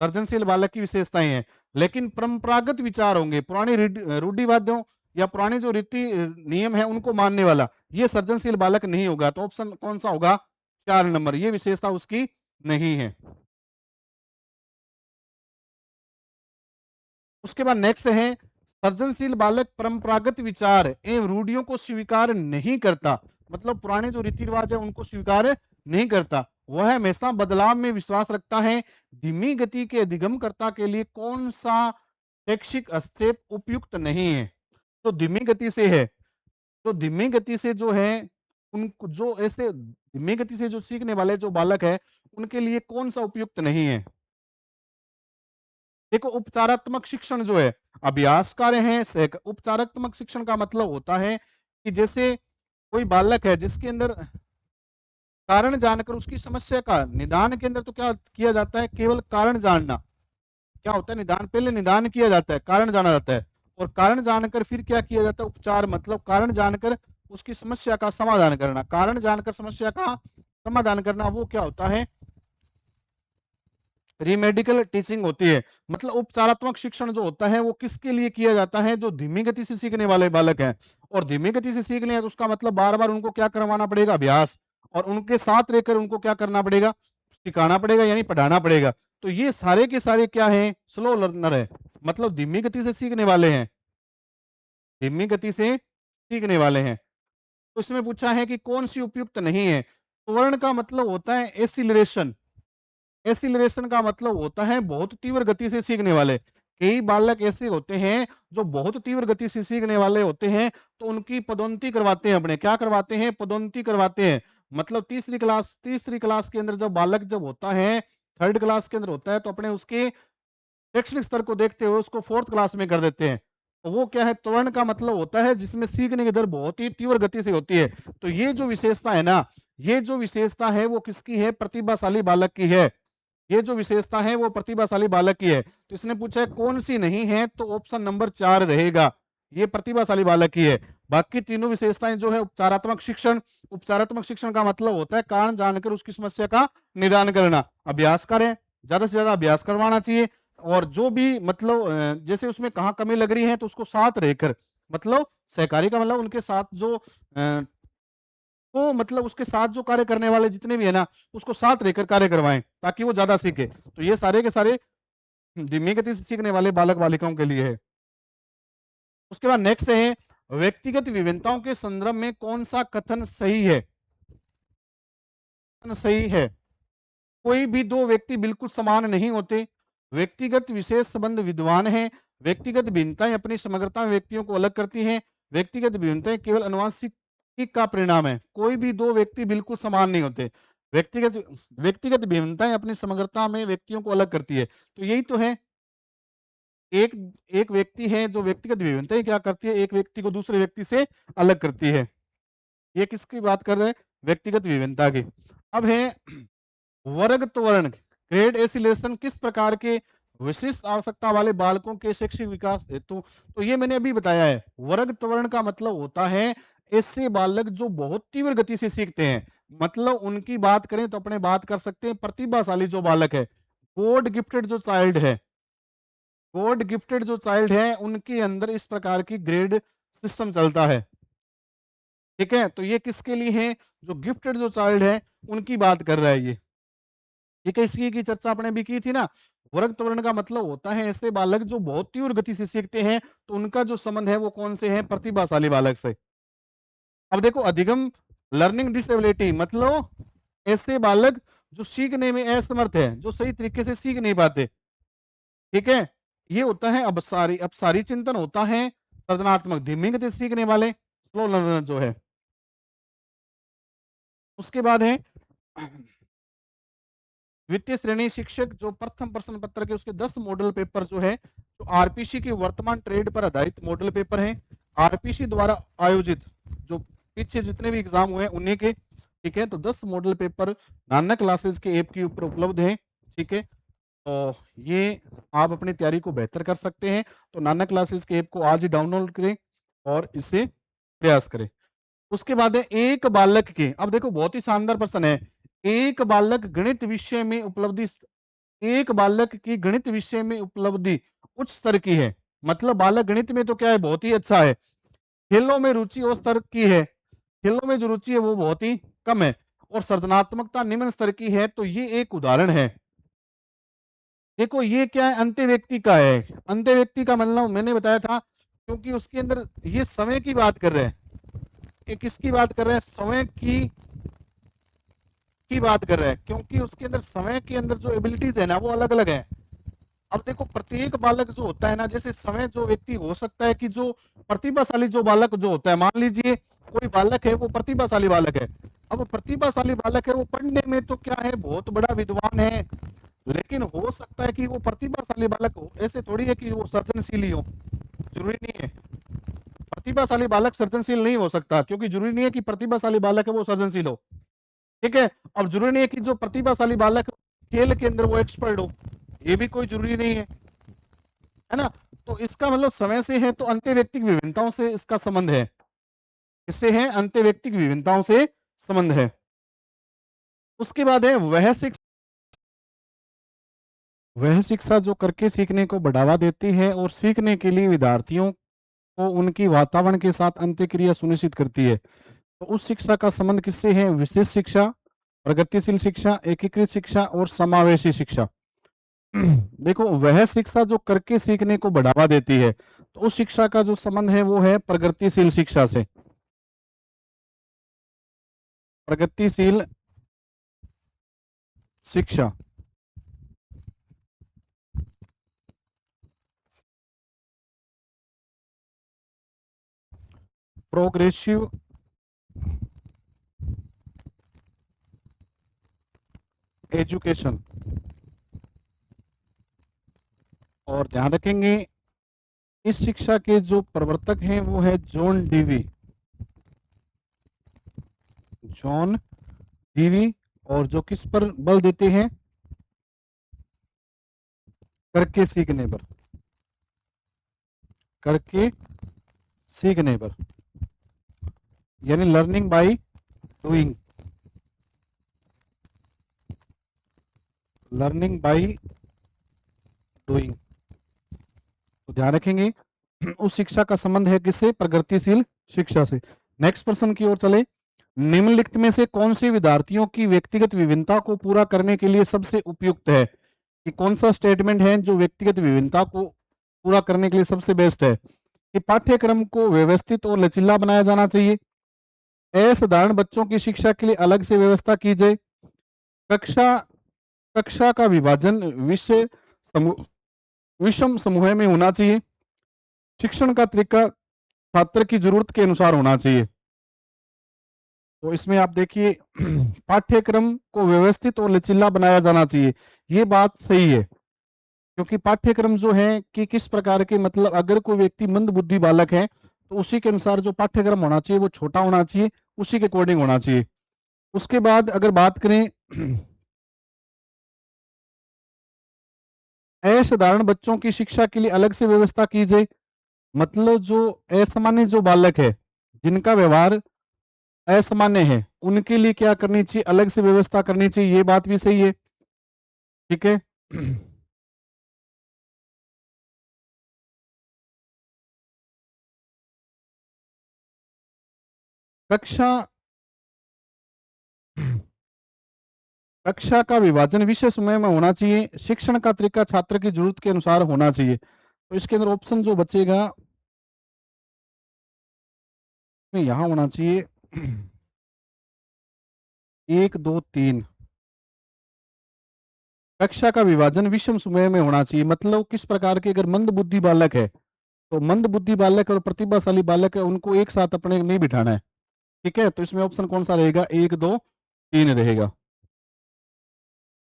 सृजनशील बालक की विशेषताएं हैं। लेकिन परंपरागत विचार होंगे, पुरानी रूढ़िवादियों या पुराने जो रीति नियम है उनको मानने वाला, ये सृजनशील बालक नहीं होगा। तो ऑप्शन कौन सा होगा? 4 नंबर, ये विशेषता उसकी नहीं है। उसके बाद नेक्स्ट है सृजनशील बालक परंपरागत विचार एवं रूढ़ियों को स्वीकार नहीं करता, मतलब पुराने जो रीति रिवाज है उनको स्वीकार नहीं करता। वह हमेशा बदलाव में विश्वास रखता है। धीमी गति के अधिगमकर्ता के लिए कौन सा शैक्षिक हस्तक्षेप उपयुक्त नहीं है? तो धीमी गति से है, तो धीमी गति से जो है उनको, जो ऐसे धीमी गति से जो सीखने वाले जो बालक है उनके लिए कौन सा उपयुक्त नहीं है? देखो उपचारात्मक शिक्षण जो है अभ्यास कार्य है। उपचारात्मक शिक्षण का मतलब होता है कि जैसे कोई बालक है जिसके अंदर कारण जानकर उसकी समस्या का निदान, के अंदर तो क्या किया जाता है? केवल कारण जानना। क्या होता है? निदान, पहले निदान किया जाता है, कारण जाना जाता है, और कारण जानकर फिर क्या किया जाता है? उपचार, मतलब कारण जानकर उसकी समस्या का समाधान करना। कारण जानकर समस्या का समाधान करना वो क्या होता है? रिमेडिकल टीचिंग होती है। मतलब उपचारात्मक शिक्षण जो होता है वो किसके लिए किया जाता है? जो धीमी गति से सीखने वाले बालक हैं। और धीमी गति से सीख लें तो उसका मतलब बार बार उनको क्या करवाना पड़ेगा? अभ्यास, और उनके साथ रहकर उनको क्या करना पड़ेगा? सिखाना पड़ेगा, यानी पढ़ाना पड़ेगा। तो ये सारे के सारे क्या है? स्लो लर्नर है, मतलब धीमी गति से सीखने वाले हैं, धीमी गति से सीखने वाले हैं। तो इसमें पूछा है कि कौन सी उपयुक्त नहीं है। त्वरण का मतलब होता है एसिलरेशन। एसिलरेशन का मतलब होता है बहुत तीव्र गति से सीखने वाले। कई बालक ऐसे होते हैं जो बहुत तीव्र गति से सीखने वाले होते हैं, तो उनकी पदोन्नति करवाते हैं। अपने क्या करवाते हैं? पदोन्नति करवाते हैं। मतलब तीसरी क्लास के अंदर जब बालक जब होता है, थर्ड क्लास के अंदर होता है, तो अपने उसके शैक्षणिक स्तर को देखते हुए उसको फोर्थ क्लास में कर देते हैं। तो वो क्या है? त्वरण का मतलब होता है जिसमें सीखने की दर बहुत ही तीव्र गति से होती है। तो ये जो विशेषता है ना, ये जो विशेषता है वो किसकी है? प्रतिभाशाली बालक की है। ये जो विशेषता है वो प्रतिभाशाली बालक की है। तो इसने पूछा है कौन सी नहीं है, तो ऑप्शन नंबर 4 रहेगा, ये प्रतिभाशाली बालक की है। बाकी तीनों विशेषताएं जो है उपचारात्मक शिक्षण। उपचारात्मक शिक्षण का मतलब होता है कारण जानकर उसकी समस्या का निदान करना। अभ्यास करें, ज्यादा से ज्यादा अभ्यास करवाना चाहिए। और जो भी मतलब जैसे उसमें कहाँ कमी लग रही है तो उसको साथ रहकर, मतलब सहकारी का मतलब उनके साथ जो तो मतलब उसके साथ जो कार्य करने वाले जितने भी है ना, उसको साथ रहकर कार्य करवाएं ताकि वो ज्यादा सीखे। तो ये सारे के सारे धीमी गति से सीखने वाले बालक बालिकाओं के लिए है। उसके बाद नेक्स्ट है, व्यक्तिगत विभिन्नताओं के संदर्भ में कौन सा कथन सही है? सही है, कोई भी दो व्यक्ति बिल्कुल समान नहीं होते, व्यक्तिगत विशेष संबंध विद्वान हैं, व्यक्तिगत भिन्नताएं अपनी समग्रता में व्यक्तियों को अलग करती हैं, व्यक्तिगत भिन्नताएं केवल अनुवांशिकी का परिणाम है। कोई भी दो व्यक्ति बिल्कुल समान नहीं होते, व्यक्तिगत व्यक्तिगत भिन्नताएं अपनी समग्रता में व्यक्तियों को अलग करती है। तो यही तो है, एक एक व्यक्ति है जो व्यक्तिगत विभिन्नताएं क्या करती है, एक व्यक्ति को दूसरे व्यक्ति से अलग करती है। ये किसकी बात कर रहे हैं? व्यक्तिगत विभिन्नता की। अब है वर्ग त्वरण, ग्रेड एसिलेशन किस प्रकार के विशिष्ट आवश्यकता वाले बालकों के शैक्षिक विकास हेतु, तो ये मैंने अभी बताया है। वर्ग त्वरण का मतलब होता है ऐसे बालक जो बहुत तीव्र गति से सीखते हैं, मतलब उनकी बात करें तो अपने बात कर सकते हैं प्रतिभाशाली जो बालक है, गॉड गिफ्टेड जो चाइल्ड है, गॉड गिफ्टेड जो चाइल्ड है उनके अंदर इस प्रकार की ग्रेड सिस्टम चलता है। ठीक है, तो ये किसके लिए है? जो गिफ्टेड जो चाइल्ड है उनकी बात कर रहा है ये। ठीक है, इसकी की चर्चा आपने भी की थी ना। वर्ग त्वरण का मतलब होता है ऐसे बालक जो बहुत तीव्र गति से सीखते हैं, तो उनका जो संबंध है वो कौन से है? प्रतिभाशाली बालक से। अब देखो, अधिगम लर्निंग डिसेबिलिटी मतलब ऐसे बालक जो सीखने में असमर्थ है, जो सही तरीके से सीख नहीं पाते। ठीक है, ये होता है अपसारी चिंतन होता है, सृजनात्मक धीमी गति से सीखने वाले स्लो लर्नर जो है। उसके बाद है द्वितीय श्रेणी शिक्षक जो प्रथम प्रश्न पत्र के उसके 10 मॉडल पेपर जो है, तो आरपीसी के वर्तमान ट्रेड पर आधारित मॉडल पेपर है, आरपीसी द्वारा आयोजित जो पीछे जितने भी एग्जाम हुए उन्हीं के। ठीक है, तो 10 मॉडल पेपर नानक क्लासेस के ऐप के ऊपर उपलब्ध है। ठीक है, तो ये आप अपनी तैयारी को बेहतर कर सकते हैं। तो नानक क्लासेस के ऐप को आज ही डाउनलोड करें और इसे प्रयास करें। उसके बाद है एक बालक के, अब देखो बहुत ही शानदार प्रश्न है, एक बालक गणित विषय में उपलब्धि, एक बालक की गणित विषय में उपलब्धि उच्च स्तर की है, मतलब बालक गणित में तो क्या है? बहुत ही अच्छा है। खेलों में रुचि और स्तर की है, खेलों में जो रुचि है वो बहुत ही कम है, और सृजनात्मकता निम्न स्तर की है। तो ये एक उदाहरण है। देखो ये क्या है? अंत्य व्यक्ति का है। अंत्य व्यक्ति का मतलब मैंने बताया था, क्योंकि उसके अंदर ये समय की बात कर रहे हैं। ये किसकी बात कर रहे हैं? समय की बात कर रहे हैं, क्योंकि उसके अंदर समय के अंदर जो एबिलिटीज है ना वो अलग अलग है। अब देखो प्रत्येक बालक जो होता है ना, जैसे समय जो व्यक्ति हो सकता है कि जो प्रतिभाशाली जो बालक जो होता है, मान लीजिए कोई बालक है वो प्रतिभाशाली बालक है। अब वो प्रतिभाशाली बालक है, वो पढ़ने में तो क्या है? बहुत बड़ा विद्वान है, लेकिन हो सकता है कि वो प्रतिभाशाली बालक हो, ऐसे थोड़ी है कि वो सृजनशील ही हो, जरूरी नहीं है। प्रतिभाशाली बालक सृजनशील नहीं हो सकता, क्योंकि जरूरी नहीं है कि प्रतिभाशाली बालक है वो सृजनशील हो। ठीक है, अब जरूरी नहीं है कि जो प्रतिभाशाली बालक खेल के अंदर वो एक्सपर्ट हो, ये भी कोई जरूरी नहीं है ना। तो इसका मतलब समय से है, तो अंत्यव्यक्तिक विभिन्नताओं से इसका संबंध है। इससे है अंत्यव्यक्तिक विभिन्नताओं से संबंध है। उसके बाद है वह शिक्षा जो करके सीखने को बढ़ावा देती है और सीखने के लिए विद्यार्थियों को उनकी वातावरण के साथ अंत्यक्रिया सुनिश्चित करती है। तो उस शिक्षा का संबंध किससे है? विशेष शिक्षा, प्रगतिशील शिक्षा, एकीकृत शिक्षा और समावेशी शिक्षा। देखो वह शिक्षा जो करके सीखने को बढ़ावा देती है, तो उस शिक्षा का जो संबंध है वो है प्रगतिशील शिक्षा से। प्रगतिशील शिक्षा, प्रोग्रेसिव एजुकेशन। और ध्यान रखेंगे इस शिक्षा के जो प्रवर्तक हैं वो है जॉन डीवी, जॉन डीवी। और जो किस पर बल देते हैं? करके सीखने पर, करके सीखने पर, यानी learning by doing, learning by doing. तो ध्यान रखेंगे उस शिक्षा का संबंध है किससे? प्रगतिशील शिक्षा से। नेक्स्ट प्रश्न की ओर चले। निम्नलिखित में से कौन से विद्यार्थियों की व्यक्तिगत विभिन्नता को पूरा करने के लिए सबसे उपयुक्त है? कि कौन सा स्टेटमेंट है जो व्यक्तिगत विभिन्नता को पूरा करने के लिए सबसे बेस्ट है? कि पाठ्यक्रम को व्यवस्थित और लचीला बनाया जाना चाहिए, असाधारण बच्चों की शिक्षा के लिए अलग से व्यवस्था की जाए, कक्षा कक्षा का विभाजन विषय समूह विषम समूह में होना चाहिए, शिक्षण का तरीका छात्र की जरूरत के अनुसार होना चाहिए। तो इसमें आप देखिए पाठ्यक्रम को व्यवस्थित और लचीला बनाया जाना चाहिए, ये बात सही है। क्योंकि पाठ्यक्रम जो है कि किस प्रकार के, मतलब अगर कोई व्यक्ति मंद बुद्धि बालक है तो उसी के अनुसार जो पाठ्यक्रम होना चाहिए वो छोटा होना चाहिए, उसी के अकॉर्डिंग होना चाहिए। उसके बाद अगर बात करें असाधारण बच्चों की शिक्षा के लिए अलग से व्यवस्था की जाए, मतलब जो असामान्य जो बालक है, जिनका व्यवहार असामान्य है, उनके लिए क्या करनी चाहिए? अलग से व्यवस्था करनी चाहिए, ये बात भी सही है। ठीक है कक्षा कक्षा का विभाजन विषय समय में होना चाहिए, शिक्षण का तरीका छात्र की जरूरत के अनुसार होना चाहिए। तो इसके अंदर ऑप्शन जो बचेगा में यहां होना चाहिए 1 2 3। कक्षा का विभाजन विषम समूह में होना चाहिए, मतलब किस प्रकार के, अगर मंद बुद्धि बालक है तो मंद बुद्धि बालक और प्रतिभाशाली बालक है, उनको एक साथ अपने नहीं बिठाना है। ठीक है, तो इसमें ऑप्शन कौन सा रहेगा? 1 2 3 रहेगा।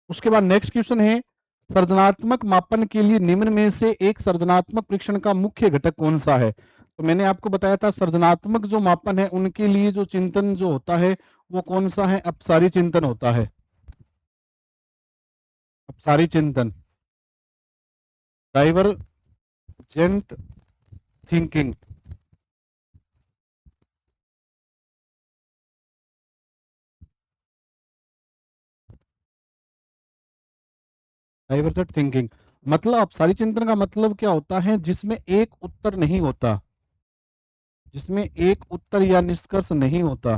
उसके बाद नेक्स्ट क्वेश्चन है, सर्जनात्मक मापन के लिए निम्न में से एक सर्जनात्मक परीक्षण का मुख्य घटक कौन सा है? तो मैंने आपको बताया था सर्जनात्मक जो मापन है उनके लिए जो चिंतन जो होता है वो कौन सा है? अपसारी चिंतन होता है। अपसारी चिंतन, डाइवरजेंट थिंकिंग। डाइवर्जेंट थिंकिंग मतलब अपसारी चिंतन का मतलब क्या होता है? जिसमें एक उत्तर नहीं होता, जिसमें एक उत्तर या निष्कर्ष नहीं होता,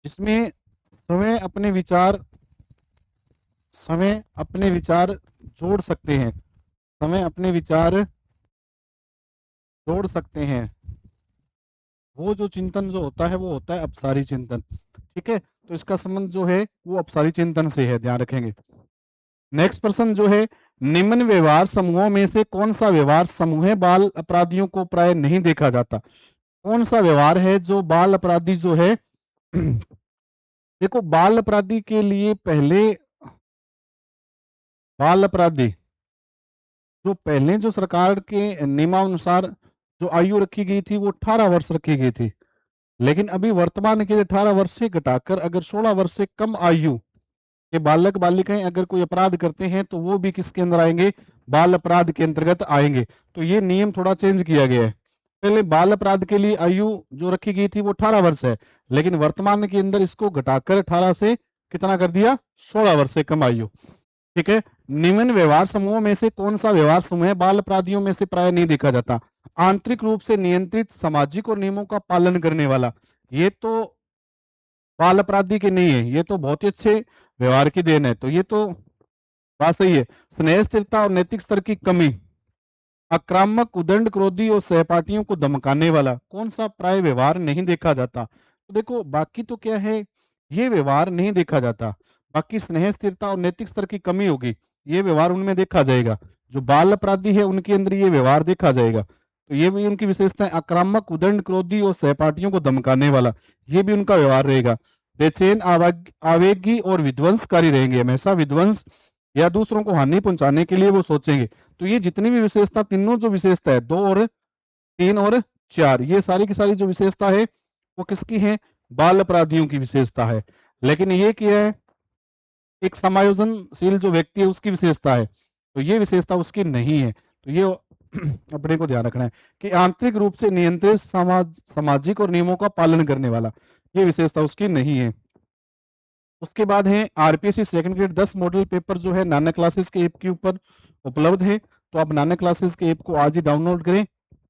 जिसमें समय अपने विचार समय अपने विचार जोड़ सकते हैं, समय अपने विचार जोड़ सकते हैं, वो जो चिंतन जो होता है वो होता है अपसारी चिंतन। ठीक है, तो इसका संबंध जो है वो अपसारी चिंतन से है, ध्यान रखेंगे। नेक्स्ट प्रश्न जो है, निम्न व्यवहार समूहों में से कौन सा व्यवहार समूह बाल अपराधियों को प्राय नहीं देखा जाता? कौन सा व्यवहार है जो बाल अपराधी जो है देखो बाल अपराधी के लिए पहले, बाल अपराधी जो पहले जो सरकार के नियमानुसार जो आयु रखी गई थी वो 18 वर्ष रखी गई थी, लेकिन अभी वर्तमान के 18 वर्ष से घटाकर अगर 16 वर्ष से कम आयु के बालक बालिकाएं अगर कोई अपराध करते हैं तो वो भी किसके अंदर आएंगे? बाल अपराध के अंतर्गत आएंगे। तो ये नियम थोड़ा चेंज किया गया है। पहले बाल अपराध के लिए आयु जो रखी गई थी वो 18 वर्ष है, लेकिन वर्तमान के अंदर इसको घटाकर 18 से कितना कर दिया? 16 वर्ष से कम आयु। ठीक है, निम्न व्यवहार समूहों में से कौन सा व्यवहार समूह बाल अपराधियों में से प्राय नहीं देखा जाता? आंतरिक रूप से नियंत्रित, सामाजिक और नियमों का पालन करने वाला, ये तो बाल अपराधी के नहीं है, ये तो बहुत ही अच्छे व्यवहार की देन है, तो ये तो बात सही है। स्नेह, स्थिरता और नैतिक स्तर की कमी, आक्रामक, उदंड, क्रोधी और सहपाठियों को धमकाने वाला, कौन सा प्राय व्यवहार नहीं देखा जाता? तो देखो बाकी तो क्या है, ये व्यवहार नहीं देखा जाता, बाकी स्नेह, स्थिरता और नैतिक स्तर की कमी होगी, ये व्यवहार उनमें देखा जाएगा। जो बाल अपराधी है उनके अंदर ये व्यवहार देखा जाएगा, तो ये भी उनकी विशेषताएं, आक्रामक, उदंड, क्रोधी और सहपाठियों को धमकाने वाला, ये भी उनका व्यवहार रहेगा। बेचैन, आवेगी और विध्वंसकारी रहेंगे, हमेशा विध्वंस या दूसरों को हानि पहुंचाने के लिए वो सोचेंगे। तो ये जितनी भी विशेषता, तीनों जो विशेषता है, 2 और 3 और 4, ये सारी की सारी जो विशेषता है वो किसकी है? बाल अपराधियों की विशेषता है। लेकिन ये क्या है? एक समायोजनशील जो व्यक्ति है उसकी विशेषता है, तो ये विशेषता उसकी नहीं है। तो ये अपने को ध्यान रखना है कि आंतरिक रूप से नियंत्रित, सामाजिक और नियमों का पालन करने वाला, ये विशेषता उसकी नहीं है। उसके बाद है RPSC second grade 10 model paper जो है नाना क्लासेस के ऐप के ऊपर उपलब्ध है। तो आप नाना क्लासेस के ऐप को आज ही डाउनलोड करें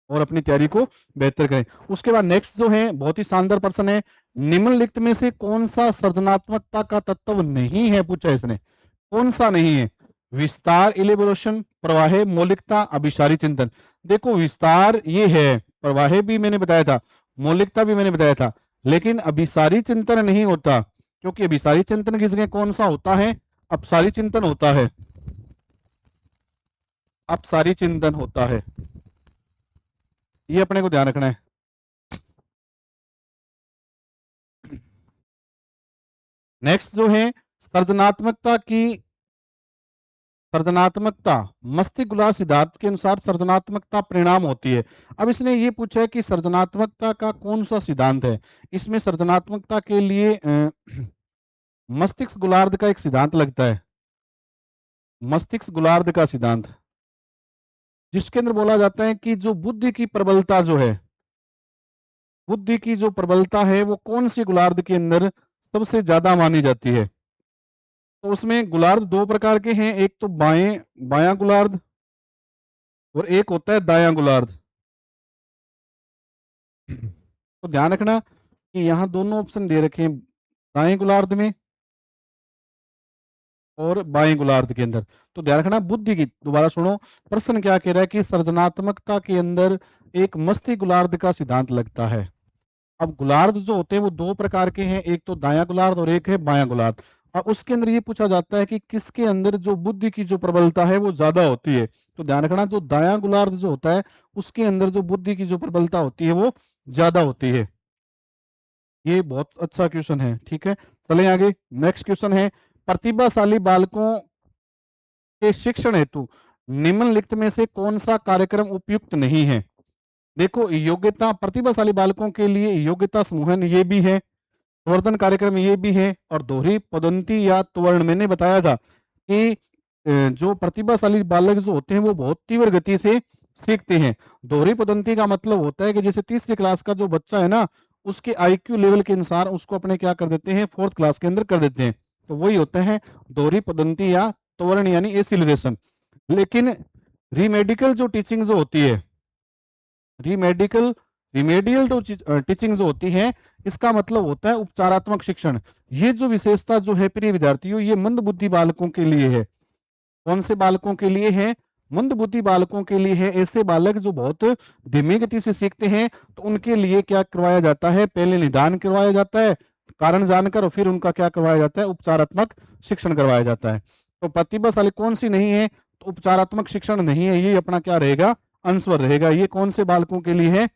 और अपनी तैयारी को बेहतर करें। उसके बाद नेक्स्ट जो है बहुत ही शानदार प्रश्न है, निम्नलिखित में से कौन सा सृजनात्मकता का तत्व नहीं है, पूछा इसने, कौन सा नहीं है? विस्तार, इलेबोरेशन, प्रवाह, मौलिकता, अभिसारी चिंतन। देखो विस्तार ये है, प्रवाह भी मैंने बताया था, मौलिकता भी मैंने बताया था, लेकिन अभिसारी चिंतन नहीं होता, क्योंकि अभिसारी चिंतन किस जगह कौन सा होता है? अपसारी चिंतन होता है, अपसारी चिंतन होता है, ये अपने को ध्यान रखना है। नेक्स्ट जो है सृजनात्मकता मस्तिष्क गुलार सिद्धांत के अनुसार सृजनात्मकता परिणाम होती है। अब इसने ये पूछा है कि सृजनात्मकता का कौन सा सिद्धांत है। इसमें सृजनात्मकता के लिए मस्तिष्क गोलार्ध का एक सिद्धांत लगता है, मस्तिष्क गोलार्ध का सिद्धांत, जिसके अंदर बोला जाता है कि जो बुद्धि की प्रबलता जो है, बुद्धि की जो प्रबलता है वो कौन सी गोलार्ध के अंदर सबसे ज्यादा मानी जाती है। तो उसमें गोलार्ध दो प्रकार के हैं, एक तो बायां गोलार्ध और एक होता है दायां गोलार्ध। तो ध्यान रखना कि यहाँ दोनों ऑप्शन दे रखे हैं, दाएं गोलार्ध में और बाएं गोलार्ध के अंदर। तो ध्यान रखना बुद्धि की, दोबारा सुनो प्रश्न क्या कह रहा है कि सृजनात्मकता के अंदर एक मस्तिष्क गोलार्ध का सिद्धांत लगता है। अब गोलार्ध जो होते हैं वो दो प्रकार के हैं, एक तो दायां गोलार्ध और एक है बायां गोलार्ध। अब उसके अंदर ये पूछा जाता है कि किसके अंदर जो बुद्धि की जो प्रबलता है वो ज्यादा होती है। तो ध्यान रखना जो दायां गोलार्ध जो होता है उसके अंदर जो बुद्धि की जो प्रबलता होती है वो ज्यादा होती है। ये बहुत अच्छा क्वेश्चन है, ठीक है। चले आगे, नेक्स्ट क्वेश्चन है, प्रतिभाशाली बालकों के शिक्षण हेतु निम्नलिखित में से कौन सा कार्यक्रम उपयुक्त नहीं है। देखो योग्यता, प्रतिभाशाली बालकों के लिए योग्यता समूहन ये भी है, प्रवर्धन कार्यक्रम ये भी है, और दोहरी पदोन्नति या त्वरण मैंने बताया था कि जो प्रतिभाशाली बालक जो होते हैं वो बहुत तीव्र गति से सीखते हैं। दोहरी पदोन्नति का मतलब होता है कि जैसे तीसरी क्लास का जो बच्चा है ना, उसके आईक्यू लेवल के अनुसार उसको अपने क्या कर देते हैं, फोर्थ क्लास के अंदर कर देते हैं। तो वही होता है दोहरी पदोन्नति या त्वरण यानी एसिलरेशन। लेकिन रीमेडिकल जो टीचिंग जो होती है, रिमेडियल टीचिंग जो होती है, इसका मतलब होता है उपचारात्मक शिक्षण। ये जो विशेषता जो है प्रिय विद्यार्थियों, ये मंद बुद्धि बालकों के लिए है। कौन से बालकों के लिए है? मंद बुद्धि बालकों के लिए है। ऐसे बालक जो बहुत धीमी गति से सीखते हैं, तो उनके लिए क्या करवाया जाता है, पहले निदान करवाया जाता है कारण जानकर, और फिर उनका क्या करवाया जाता है, उपचारात्मक शिक्षण करवाया जाता है। तो प्रतिभाशाली कौन सी नहीं है? तो उपचारात्मक शिक्षण नहीं है, ये अपना क्या रहेगा, आंसर रहेगा। ये कौन से बालकों के लिए है?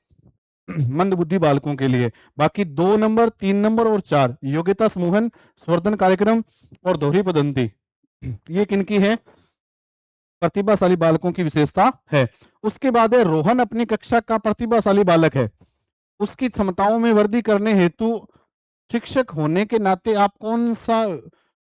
मंद बुद्धि बालकों के लिए। बाकी 2 नंबर, 3 नंबर और 4 योग्यता समूहन, संवर्धन कार्यक्रम और दोहरी पदोन्नति, ये किनकी है? प्रतिभाशाली बालकों की विशेषता है। उसके बाद है रोहन अपनी कक्षा का प्रतिभाशाली बालक है, उसकी क्षमताओं में वृद्धि करने हेतु शिक्षक होने के नाते आप कौन सा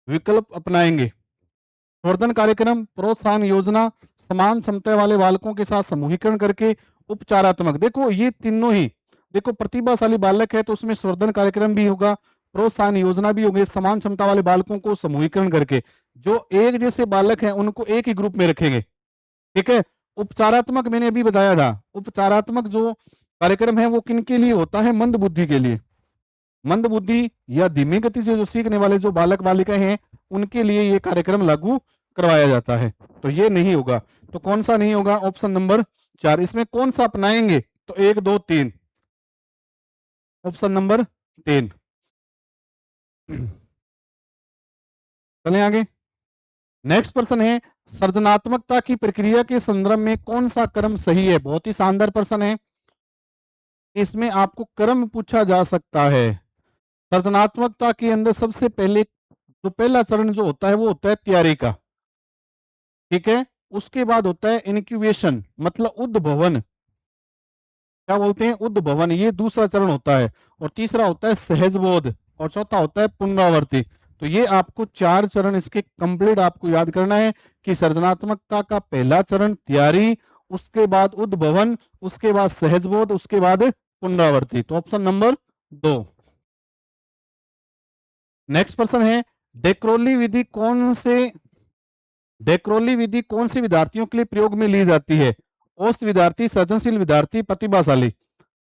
विकल्प अपनाएंगे? संवर्धन कार्यक्रम, प्रोत्साहन योजना, समान क्षमता वाले बालकों के साथ समूहीकरण करके, उपचारात्मक। देखो ये तीनों ही, देखो प्रतिभाशाली बालक है तो उसमें संवर्धन कार्यक्रम भी होगा, प्रोत्साहन योजना भी होगी, समान क्षमता वाले बालकों को समूहीकरण करके, जो एक जैसे बालक हैं उनको एक ही ग्रुप में रखेंगे, ठीक है। उपचारात्मक मैंने अभी बताया था, उपचारात्मक जो कार्यक्रम है वो किन के लिए होता है? मंद बुद्धि के लिए। मंद बुद्धि या धीमी गति से जो सीखने वाले जो बालक बालिका हैं उनके लिए ये कार्यक्रम लागू करवाया जाता है। तो ये नहीं होगा, तो कौन सा नहीं होगा? Option number 4। इसमें कौन सा अपनाएंगे? तो 1 2 3, ऑप्शन नंबर 3। चलें आगे, नेक्स्ट प्रश्न है, सृजनात्मकता की प्रक्रिया के संदर्भ में कौन सा क्रम सही है? बहुत ही शानदार प्रश्न है, इसमें आपको क्रम पूछा जा सकता है। सृजनात्मकता के अंदर सबसे पहले जो पहला चरण जो होता है वो होता है तैयारी का, ठीक है। उसके बाद होता है इनक्यूबेशन, मतलब उद्भवन, क्या बोलते हैं, उद्भवन, ये दूसरा चरण होता है। और तीसरा होता है सहजबोध, और चौथा होता है पुनरावृत्ति। तो ये आपको 4 चरण इसके कंप्लीट आपको याद करना है कि सृजनात्मकता का पहला चरण तैयारी, उसके बाद उद्भवन, उसके बाद सहजबोध, उसके बाद पुनरावृत्ति। तो ऑप्शन नंबर 2। नेक्स्ट प्रश्न है, डेक्रोली विधि कौन से विद्यार्थियों के लिए प्रयोग में ली जाती है? औसत विद्यार्थी, सृजनशील विद्यार्थी, प्रतिभाशाली।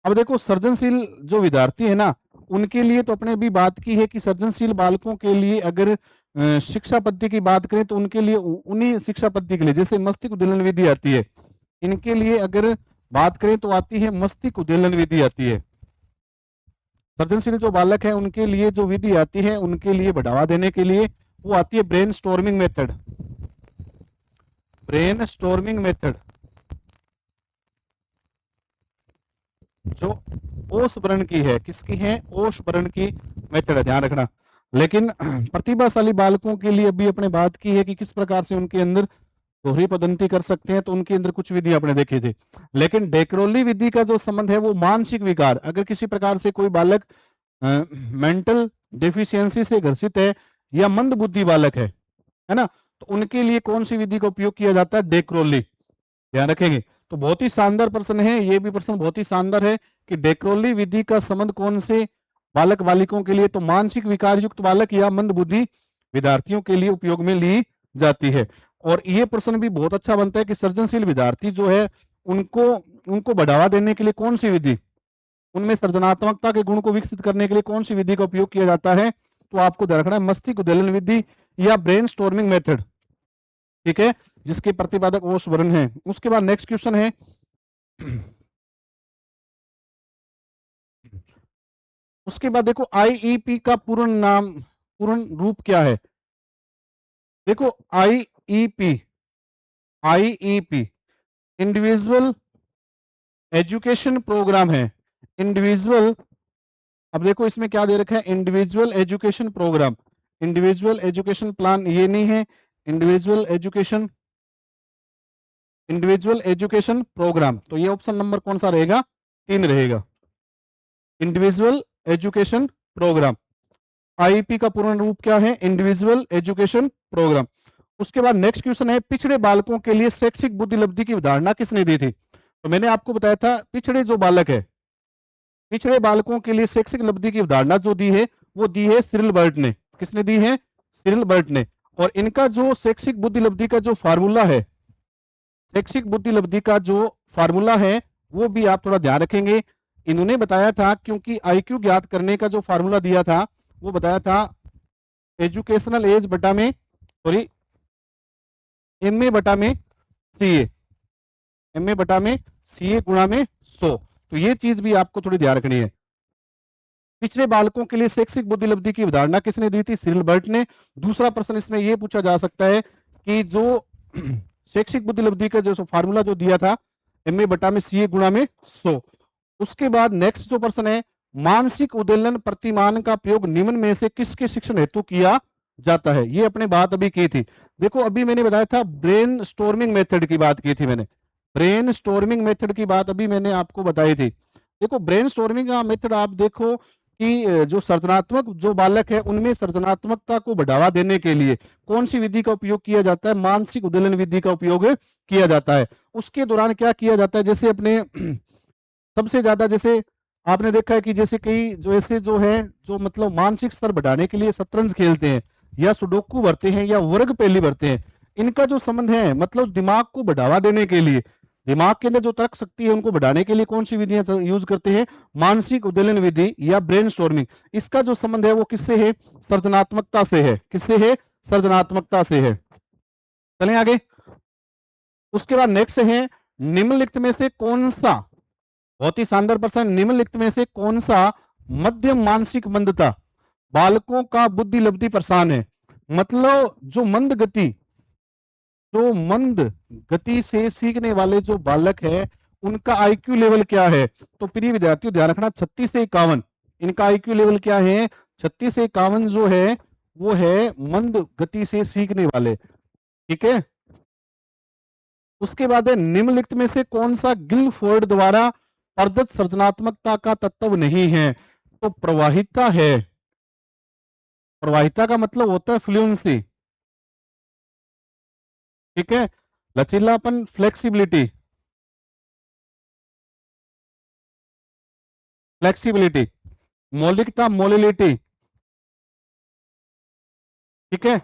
अब देखो सृजनशील जो विद्यार्थी है ना, उनके लिए तो अपने भी बात की है कि सृजनशील बालकों के लिए अगर शिक्षा पद्धति की बात करें तो उनके लिए उन्हीं शिक्षा पद्धति के लिए जैसे मस्तिष्क उद्दीलन विधि आती है, इनके लिए अगर बात करें तो आती है मस्तिष्क उद्दीलन विधि आती है। सृजनशील जो बालक है उनके लिए जो विधि आती है, उनके लिए बढ़ावा देने के लिए वो आती है brain storming method. Brain storming method जो ओस वर्ण की है, किसकी है? ओस वर्ण की मेथड है, ध्यान रखना। लेकिन प्रतिभाशाली बालकों के लिए अभी अपने बात की है कि किस प्रकार से उनके अंदर दोहरी पदंती कर सकते हैं, तो उनके अंदर कुछ विधि आपने देखी थी। लेकिन डेक्रोली विधि का जो संबंध है वो मानसिक विकार, अगर किसी प्रकार से कोई बालक मेंटल डेफिशिएंसी से ग्रसित है या मंद बुद्धि बालक है ना, तो उनके लिए कौन सी विधि का उपयोग किया जाता है? डेक्रोली। ध्यान रखेंगे। तो बहुत ही शानदार प्रश्न है, ये भी प्रश्न बहुत ही शानदार है कि डेक्रोली विधि का संबंध कौन से बालक बालिकों के लिए? तो मानसिक विकार युक्त बालक या मंद बुद्धि विद्यार्थियों के लिए उपयोग में ली जाती है। और ये प्रश्न भी बहुत अच्छा बनता है कि सृजनशील विद्यार्थी जो है उनको उनको बढ़ावा देने के लिए कौन सी विधि, उनमें सृजनात्मकता के गुण को विकसित करने के लिए कौन सी विधि का उपयोग किया जाता है? तो आपको ध्यान रखना है मस्तिष्क उद्दीलन विधि या ब्रेन स्टॉर्मिंग मेथड, ठीक है, जिसके प्रतिपादक ओस वर्ण है। उसके बाद नेक्स्ट क्वेश्चन है उसके बाद देखो आईईपी का पूर्ण नाम, पूर्ण रूप क्या है? देखो IEP, IEP individual education program है। इंडिविजुअल, अब देखो इसमें क्या दे रखा है? Individual education program, individual education plan ये नहीं है, इंडिविजुअल एजुकेशन प्रोग्राम। तो ये ऑप्शन नंबर कौन सा रहेगा? 3 रहेगा, इंडिविजुअल एजुकेशन प्रोग्राम। आईपी का पूर्ण रूप क्या है? Individual education program. उसके बाद नेक्स्ट क्वेश्चन है पिछड़े बालकों के लिए शैक्षिक बुद्धिलब्धि की अवधारणा किसने दी थी? तो मैंने आपको बताया था पिछड़े जो बालक है, पिछड़े बालकों के लिए शैक्षिक लब्धि की अवधारणा जो दी है वो दी है सिरिल बर्ट ने। किसने दी है? सिरिल बर्ट ने। और इनका जो शैक्षिक बुद्धिलब्धि का जो फार्मूला है, शैक्षिक बुद्धिलब्धि का जो फार्मूला है वो भी आप थोड़ा ध्यान रखेंगे। इन्होंने बताया था, क्योंकि आईक्यू ज्ञात करने का जो फार्मूला दिया था वो बताया था एजुकेशनल एज बटा में, सॉरी, एमए बटा में सीए, एमए बटा में सीए गुणा में 100। तो ये चीज भी आपको थोड़ी ध्यान रखनी है। पिछड़े बालकों के लिए शैक्षिक बुद्धिलब्धि की अवधारणा किसने दी थी? सिरिल बर्ट ने। दूसरा प्रश्न इसमें यह पूछा जा सकता है कि जो शैक्षिक बुद्धिलब्धि का जो फार्मूला जो दिया था एमए बटा में सीए गुणा में 100। उसके बाद नेक्स्ट जो प्रश्न है, मानसिक उद्दीलन प्रतिमान का प्रयोग निम्न में से किसके शिक्षण हेतु किया जाता है? ये अपने बात अभी की थी। देखो अभी मैंने बताया था ब्रेन स्टॉर्मिंग मेथड की बात की थी मैंने, ब्रेन स्टॉर्मिंग मेथड की बात अभी मैंने आपको बताई थी। देखो ब्रेन स्टॉर्मिंग का मेथड आप देखो कि जो सृजनात्मक जो बालक है उनमें सृजनात्मकता को बढ़ावा देने के लिए कौन सी विधि का उपयोग किया जाता है? मानसिक उद्दीलन विधि का उपयोग किया जाता है। उसके दौरान क्या किया जाता है? जैसे अपने सबसे ज्यादा जैसे आपने देखा है कि जैसे कई जो ऐसे जो है जो मतलब मानसिक स्तर बढ़ाने के लिए शतरंज खेलते हैं या सुडोकू भरते हैं या वर्ग पहेली भरते हैं, इनका जो संबंध है मतलब दिमाग को बढ़ावा देने के लिए, दिमाग के अंदर जो तर्क शक्ति है उनको बढ़ाने के लिए कौन सी विधियां यूज करते हैं? मानसिक उद्दीलन विधि या ब्रेन स्टॉर्मिंग। इसका जो संबंध है वो किससे है? सृजनात्मकता से है। किससे है? सृजनात्मकता से है। चलें आगे। उसके बाद नेक्स्ट है निम्नलिखित में से कौन सा, बहुत ही शानदार प्रश्न, निम्नलिखित में से कौन सा मध्यम मानसिक मंदता बालकों का बुद्धि लब्धि प्रसार है? मतलब जो मंद गति से सीखने वाले जो बालक है उनका आईक्यू लेवल क्या है? तो प्रिय विद्यार्थियों ध्यान रखना 36 से 51 इनका आईक्यू लेवल क्या है? 36 से 51 जो है वो है मंद गति से सीखने वाले, ठीक है। उसके बाद है निम्नलिखित में से कौन सा गिलफोर्ड द्वारा प्रदत्त सृजनात्मकता का तत्व नहीं है? तो प्रवाहिता है। प्रवाहिता का मतलब होता है फ्लुएंसी, ठीक है। लचीलापन, फ्लेक्सिबिलिटी, फ्लेक्सिबिलिटी, मौलिकता, मोलिलिटी, ठीक है,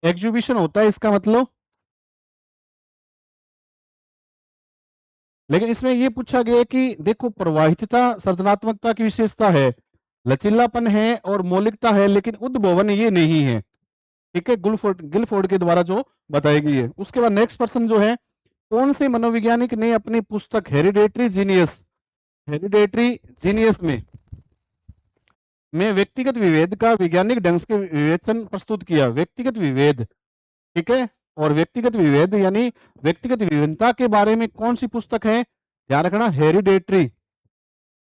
एग्जीबिशन होता है इसका मतलब। लेकिन इसमें ये पूछा गया कि देखो प्रवाहितता सृजनात्मकता की विशेषता है, लचीलापन है और मौलिकता है, लेकिन उद्भवन ये नहीं है। ठीक है, गिलफोर्ड के द्वारा जो बताई गई है। उसके बाद नेक्स्ट पर्सन जो है, कौन से मनोवैज्ञानिक ने अपनी पुस्तक हेरिडेटरी जीनियस में व्यक्तिगत विभेद का वैज्ञानिक ढंग से विवेचन प्रस्तुत किया। व्यक्तिगत विभेद, ठीक है, और व्यक्तिगत विभेद यानी व्यक्तिगत विभिन्नता के बारे में कौन सी पुस्तक है, ध्यान रखना,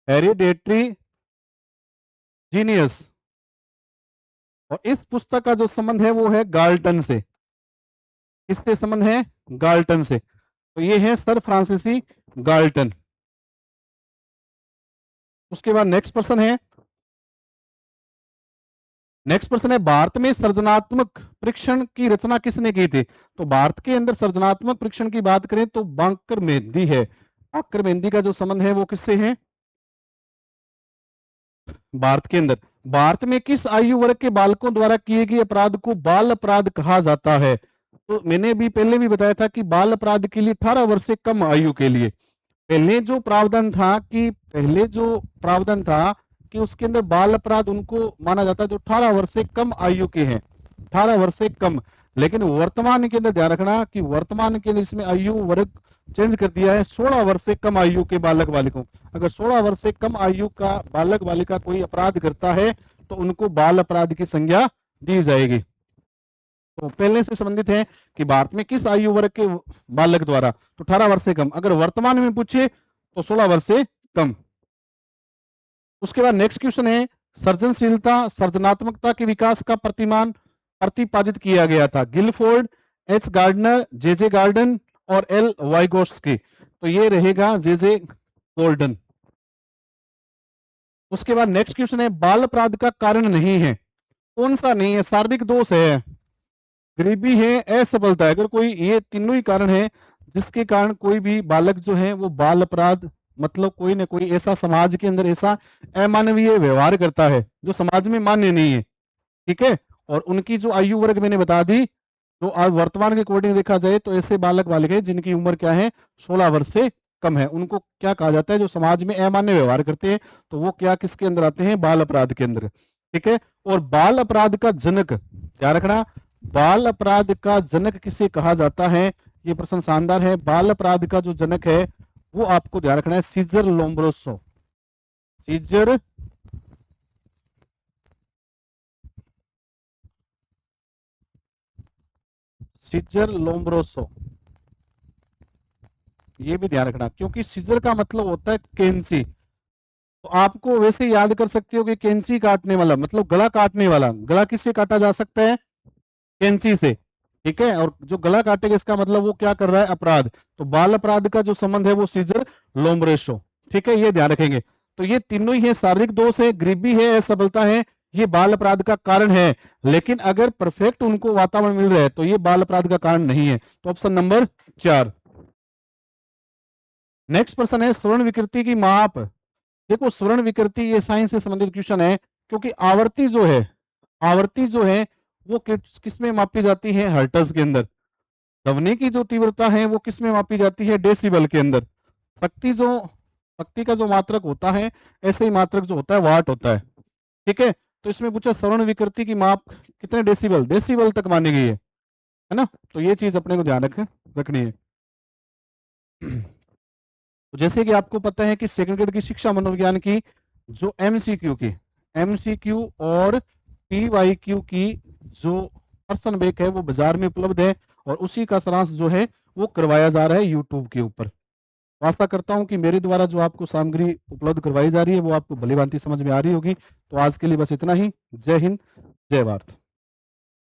हेरिडेटरी जीनियस। और इस पुस्तक का जो संबंध है वो है गाल्टन से। किससे संबंध है? गाल्टन से। तो ये है सर फ्रांसिसी गाल्टन। उसके बाद नेक्स्ट पर्सन है भारत में सृजनात्मक परीक्षण की रचना किसने की थी? तो भारत के अंदर सृजनात्मक परीक्षण की बात करें तो बांकर मेहंदी है। बांकर मेहंदी का जो संबंध है वो किससे है? भारत के अंदर। भारत में किस आयु वर्ग के बालकों द्वारा किए गए अपराध को बाल अपराध कहा जाता है? तो मैंने भी पहले भी बताया था कि बाल अपराध के लिए 18 वर्ष से कम आयु के लिए पहले जो प्रावधान था कि उसके अंदर बाल अपराध उनको माना जाता है जो 18 वर्ष से कम आयु के हैं, 18 वर्ष से कम। लेकिन वर्तमान के अंदर ध्यान रखना कि वर्तमान के अंदर इसमें आयु वर्ग चेंज कर दिया है, 16 वर्ष से कम आयु के बालक बालिकों। अगर 16 वर्ष से कम आयु का बालक बालिका कोई अपराध करता है तो उनको बाल अपराध की संज्ञा दी जाएगी। तो पहले से संबंधित है कि भारत में किस आयु वर्ग के बालक द्वारा, तो 18 वर्ष से कम। अगर वर्तमान में पूछे तो 16 वर्ष से कम। उसके बाद नेक्स्ट क्वेश्चन है, सृजनशीलता सृजनात्मकता के विकास का प्रतिपादित किया गया था। गिलफोर्ड, एच गार्डनर, जे गार्डन और एल वाइगोट्स्की। तो ये रहेगा जे गोल्डन। उसके बाद नेक्स्ट क्वेश्चन है, बाल अपराध का कारण नहीं है। कौन सा नहीं है? शारीरिक दोष है, गरीबी है, असफलता है। अगर कोई ये तीनों ही कारण है जिसके कारण कोई भी बालक जो है वो बाल अपराध मतलब कोई ना कोई ऐसा समाज के अंदर ऐसा अमानवीय व्यवहार करता है जो समाज में मान्य नहीं है। ठीक है, और उनकी जो आयु वर्ग मैंने बता दी, तो आज वर्तमान के अकॉर्डिंग देखा जाए तो ऐसे बालक बालिका जिनकी उम्र क्या है, 16 वर्ष से कम है, उनको क्या कहा जाता है? जो समाज में अमान्य व्यवहार करते हैं, तो वो क्या किसके अंदर आते हैं? बाल अपराध के अंदर। ठीक है, और बाल अपराध का जनक, क्या रखना, बाल अपराध का जनक किसे कहा जाता है? ये प्रश्न शानदार है। बाल अपराध का जो जनक है वो आपको ध्यान रखना है सीजर लोम्ब्रोसो। सीजर लोम्ब्रोसो, ये भी ध्यान रखना, क्योंकि सीजर का मतलब होता है कैंची। तो आपको वैसे याद कर सकते हो कि कैंची काटने वाला मतलब गला काटने वाला। गला किससे काटा जा सकता है? कैंची से। ठीक है, और जो गला काटेगा इसका मतलब वो क्या कर रहा है? अपराध। तो बाल अपराध का जो संबंध है वो सीजर लोम्ब्रोसो। ठीक है, ये ध्यान रखेंगे। तो ये तीनों ही है, शारीरिक दोष है, गरीबी है, असफलता है, ये बाल अपराध का कारण है। लेकिन अगर परफेक्ट उनको वातावरण मिल रहा है तो ये बाल अपराध का कारण नहीं है। तो ऑप्शन नंबर 4। नेक्स्ट प्रश्न है, स्वर्ण विकृति की माप। देखो स्वर्ण विकृति ये साइंस से संबंधित क्वेश्चन है, क्योंकि आवृत्ति जो है वो किस में मापी जाती है? हर्ट्ज के अंदर। ध्वनि की जो तीव्रता है वो किस में मापी जाती है? डेसिबल के अंदर। शक्ति का जो मात्रक होता है, ऐसे ही मात्रक जो होता है वाट होता है। ठीक है, तो इसमें पूछा स्वर्ण विकृति की माप कितने डेसिबल? डेसिबल तक मानी गई है ना। तो ये चीज अपने को ध्यान रखनी है। तो जैसे कि आपको पता है कि सेकंड ग्रेड की शिक्षा मनोविज्ञान की जो एमसीक्यू और पीवाईक्यू की जो प्रश्न बैंक है वो बाजार में उपलब्ध है, और उसी का सारांश जो है वो करवाया जा रहा है यूट्यूब के ऊपर। आशा करता हूं कि मेरे द्वारा जो आपको सामग्री उपलब्ध करवाई जा रही है वो आपको भली भांति समझ में आ रही होगी। तो आज के लिए बस इतना ही। जय हिंद, जय भारत।